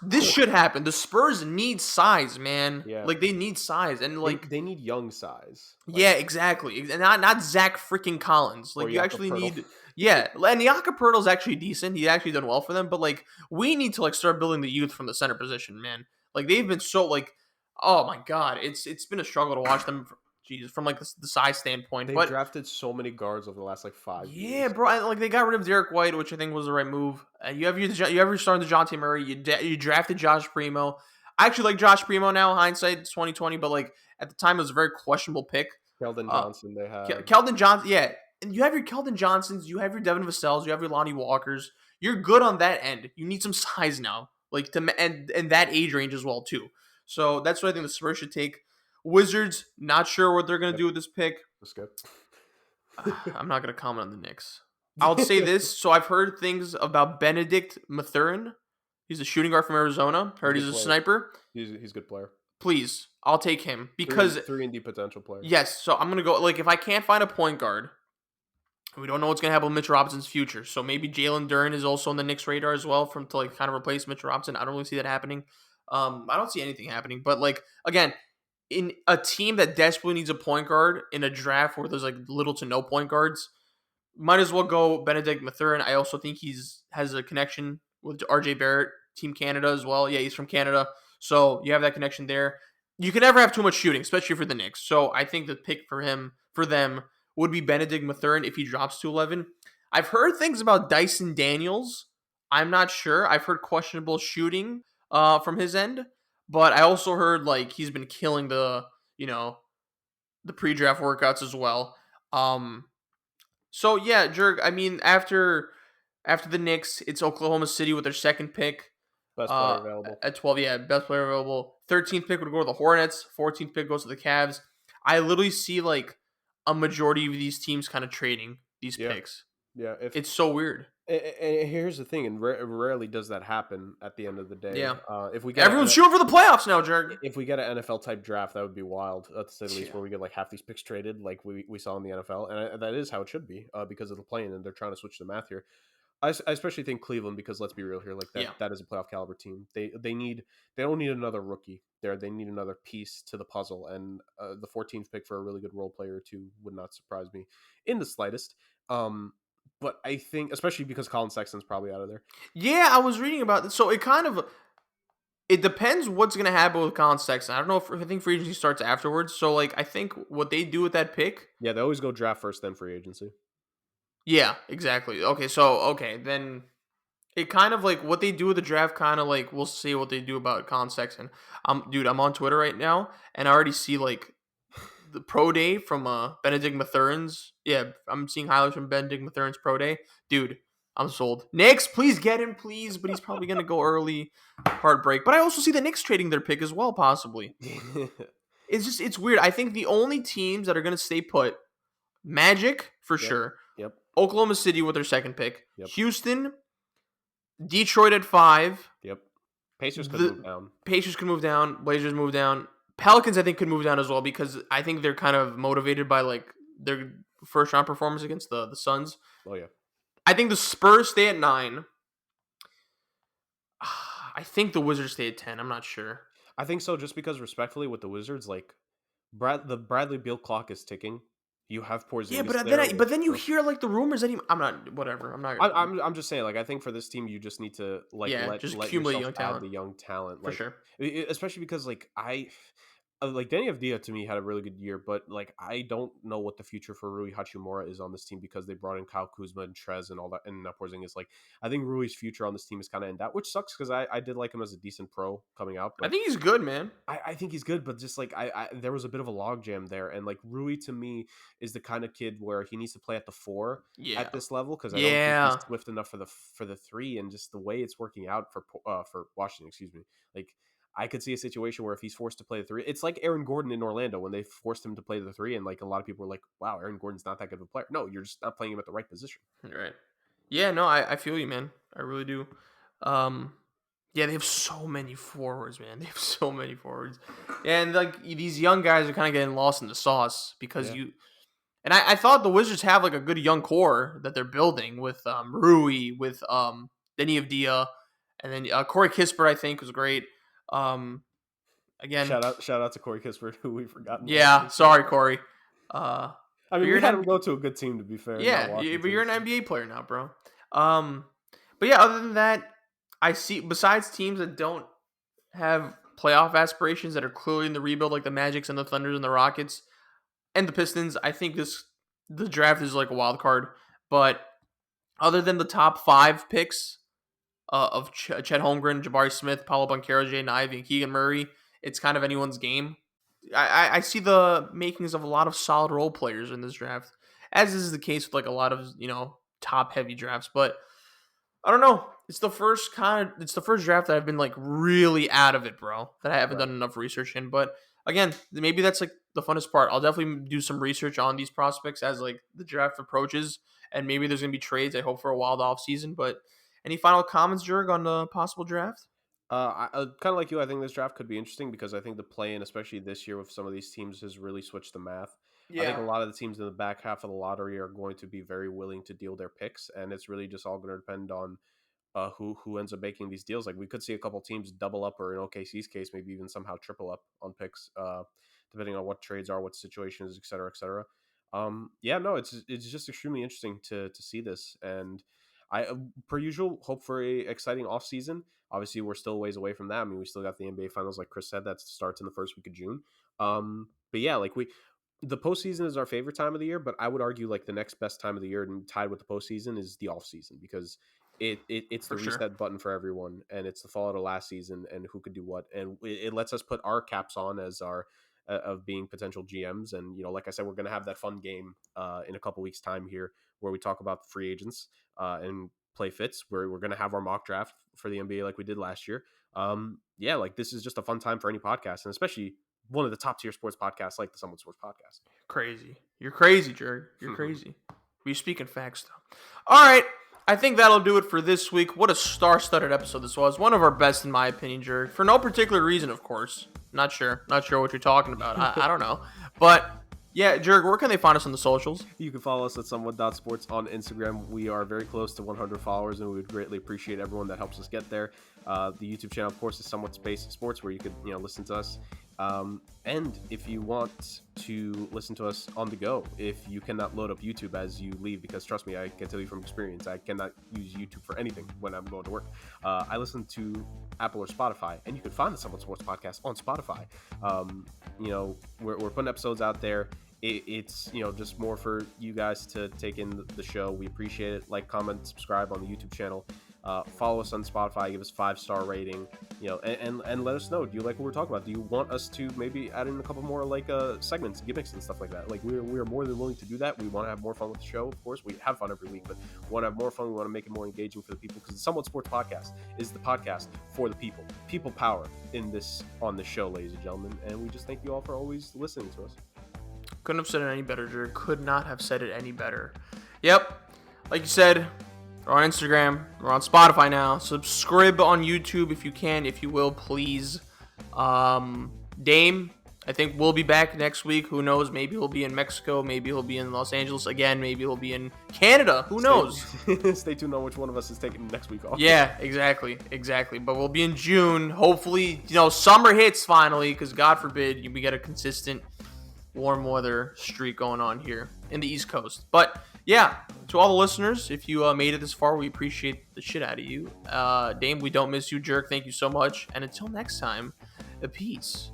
This should happen. The Spurs need size, man. Yeah. Like they need size, and like they need young size. Yeah, exactly. And not Zach freaking Collins. Like you actually need. Yeah, and Jakob Poeltl's actually decent. He actually done well for them, but like we need to like start building the youth from the center position, man. Like they've been so like, oh my god, it's been a struggle to watch them. From like the size standpoint. They drafted so many guards over the last like 5 years. Yeah, bro. And, like they got rid of Derek White, which I think was the right move. You have your starting DeJounte Murray. You drafted Josh Primo. I actually like Josh Primo now. Hindsight, it's 2020, but like at the time it was a very questionable pick. Keldon Johnson, they have Keldon Johnson. Yeah, and you have your Keldon Johnsons. You have your Devin Vassell's. You have your Lonnie Walkers. You're good on that end. You need some size now, like and that age range as well too. So that's what I think the Spurs should take. Wizards, not sure what they're going to do with this pick. That's good. I'm not going to comment on the Knicks. I'll say this. So I've heard things about Benedict Mathurin. He's a shooting guard from Arizona. Heard he's a sniper. He's a good player. Please, I'll take him because 3-and-D potential player. Yes, so I'm going to go like if I can't find a point guard, we don't know what's going to happen with Mitch Robinson's future. So maybe Jalen Duren is also on the Knicks radar as well to like kind of replace Mitch Robinson. I don't really see that happening. I don't see anything happening, but like again, in a team that desperately needs a point guard in a draft where there's like little to no point guards, might as well go Benedict Mathurin. I also think has a connection with RJ Barrett, Team Canada as well. Yeah, he's from Canada. So you have that connection there. You can never have too much shooting, especially for the Knicks. So I think the pick for them would be Benedict Mathurin if he drops to 11. I've heard things about Dyson Daniels. I'm not sure. I've heard questionable shooting from his end. But I also heard like he's been killing the pre-draft workouts as well. So yeah, Jurg, I mean after the Knicks, it's Oklahoma City with their 2nd pick. Best player available. At 12, yeah, best player available. 13th pick would go to the Hornets. 14th pick goes to the Cavs. I literally see like a majority of these teams kind of trading these Yeah, picks. yeah. If It's so weird. and here's the thing, and rarely does that happen at the end of the day. Yeah. If we get Everyone's shooting for the playoffs now, Jurg. if we get an NFL type draft, that would be wild, to say the least, Yeah. where we get like half these picks traded, like we saw in the NFL, and that is how it should be, because of the playing, and they're trying to switch the math here. I especially think Cleveland, because let's be real here, like Yeah. that is a playoff caliber team. They don't need another rookie there. They need another piece to the puzzle, and the 14th pick for a really good role player too would not surprise me in the slightest. But I think, especially because Colin Sexton's probably out of there. Yeah, I was reading about this. So it depends what's gonna happen with Colin Sexton. I don't know if I think free agency starts afterwards. So like I think what they do with that pick. Yeah, they always go draft first, then free agency. Yeah, exactly. Okay, then it kind of like what they do with the draft. Kind of like we'll see what they do about Colin Sexton. Dude, I'm on Twitter right now and I already see like the pro day from Benedict Mathurin's. Yeah, I'm seeing highlights from Benedict Mathurin's pro day. Dude, I'm sold. Knicks, please get him, please. But he's probably gonna go early. Heartbreak. But I also see the Knicks trading their pick as well, possibly. It's weird. I think the only teams that are gonna stay put, Magic for Yep. sure, Yep. Oklahoma City with their second pick, Yep. Houston, Detroit at 5. Yep. Pacers could The move down. Pacers could move down. Blazers move down. Pelicans, I think, could move down as well because I think they're kind of motivated by like their first round performance against the Suns. Oh yeah. I think the Spurs stay at 9. I think the Wizards stay at 10. I'm not sure. I think so, just because respectfully with the Wizards, like the Bradley Beal clock is ticking. You have Porzingis Yeah, but there. then you hear like the rumors that I'm not whatever. I'm not. I'm just saying, like, I think for this team, you just need to like Yeah, let just let accumulate yourself young add talent the young talent, for like sure. especially because like like Danny Avdija to me had a really good year, but like I don't know what the future for Rui Hachimura is on this team because they brought in Kyle Kuzma and Trez and all that, and now Porzingis. Like I think Rui's future on this team is kind of in doubt, which sucks because I did like him as a decent pro coming out. I But think he's good, man. I think he's good, but just like there was a bit of a logjam there, and like Rui to me is the kind of kid where he needs to play at the 4 Yeah. at this level because I don't think Yeah. he's swift enough for the 3, and just the way it's working out for Washington, excuse me. Like I could see a situation where if he's forced to play the 3, it's like Aaron Gordon in Orlando when they forced him to play the 3, and like a lot of people were like, "Wow, Aaron Gordon's not that good of a player." No, you're just not playing him at the right position. Right. Yeah, no, I feel you, man. I really do. Yeah, they have so many forwards, man. They have so many forwards. And like these young guys are kind of getting lost in the sauce because Yeah. I thought the Wizards have like a good young core that they're building with Rui, with Denny Avdia, and then Corey Kispert, I think, was great. Again, Shout out to Corey Kispert, who we've forgotten. yeah, sorry, Corey. I But mean, you're we an had him go to a good team, to be fair. Not yeah, Washington, but you're an so. NBA player now, bro. But yeah, other than that, I see besides teams that don't have playoff aspirations that are clearly in the rebuild, like the Magics and the Thunders and the Rockets and the Pistons. I think the draft is like a wild card. But other than the top 5 picks of Chet Holmgren, Jabari Smith, Paulo Banchero, Jaden Ivey, and Keegan Murray, it's kind of anyone's game. I see the makings of a lot of solid role players in this draft, as is the case with like a lot of top heavy drafts. But I don't know. It's the first draft that I've been like really out of it, bro. That I haven't Right. done enough research in. But again, maybe that's like the funnest part. I'll definitely do some research on these prospects as like the draft approaches, and maybe there's gonna be trades. I hope for a wild off season. But any final comments, Jurg, on the possible draft? Kind of like you, I think this draft could be interesting because I think the play-in, especially this year with some of these teams, has really switched the math. I think a Yeah, lot of the teams in the back half of the lottery are going to be very willing to deal their picks, and it's really just all going to depend on who ends up making these deals. Like we could see a couple teams double up, or in OKC's case, maybe even somehow triple up on picks, depending on what trades are, what situations, et cetera, et cetera. Yeah, no, it's just extremely interesting to see this, and I, per usual, hope for a exciting off season. Obviously, we're still a ways away from that. I mean, we still got the NBA Finals, like Chris said, that starts in the first week of June. But yeah, like the postseason is our favorite time of the year, but I would argue like the next best time of the year, and tied with the postseason, is the off season because it's the for sure. reset button for everyone, and it's the fallout of last season and who could do what, and it lets us put our caps on as our of being potential GMs, and like I said, we're gonna have that fun game in a couple weeks time here where we talk about the free agents and play fits. Where we're gonna have our mock draft for the NBA like we did last year. Yeah, like this is just a fun time for any podcast, and especially one of the top tier sports podcasts like the SomeWhatSports Podcast. Crazy. You're crazy, Jurg. You're crazy. We're speaking facts, though. All right. I think that'll do it for this week. What a star-studded episode this was. One of our best, in my opinion, Jurg. For no particular reason, of course. Not sure what you're talking about. I don't know. But, yeah, Jurg, where can they find us on the socials? You can follow us at SomeWhatSports on Instagram. We are very close to 100 followers, and we would greatly appreciate everyone that helps us get there. The YouTube channel, of course, is SomeWhatSports, where you could listen to us. And if you want to listen to us on the go, if you cannot load up YouTube as you leave, because trust me, I can tell you from experience, I cannot use YouTube for anything when I'm going to work. I listen to Apple or Spotify, and you can find the Somewhat Sports Podcast on Spotify. We're putting episodes out there. It's just more for you guys to take in the show. We appreciate it. Like, comment, subscribe on the YouTube channel. Follow us on Spotify, give us 5-star rating, and let us know. Do you like what we're talking about? Do you want us to maybe add in a couple more segments, gimmicks, and stuff like that? Like, we are more than willing to do that. We want to have more fun with the show, of course. We have fun every week, but we want to have more fun. We want to make it more engaging for the people, because the Somewhat Sports Podcast is the podcast for the people. People power on the show, ladies and gentlemen, and we just thank you all for always listening to us. Couldn't have said it any better, Jurg. Could not have said it any better. Yep. Like you said, we're on Instagram. We're on Spotify now. Subscribe on YouTube if you can, if you will, please. Dame, I think we'll be back next week. Who knows? Maybe he'll be in Mexico. Maybe he'll be in Los Angeles again. Maybe he'll be in Canada. Who knows? Stay tuned on which one of us is taking next week off. Yeah, exactly. But we'll be in June. Hopefully, summer hits finally, because God forbid we get a consistent warm weather streak going on here in the East Coast. But yeah, to all the listeners, if you made it this far, we appreciate the shit out of you. Dame, we don't miss you. Jurg, thank you so much. And until next time, peace.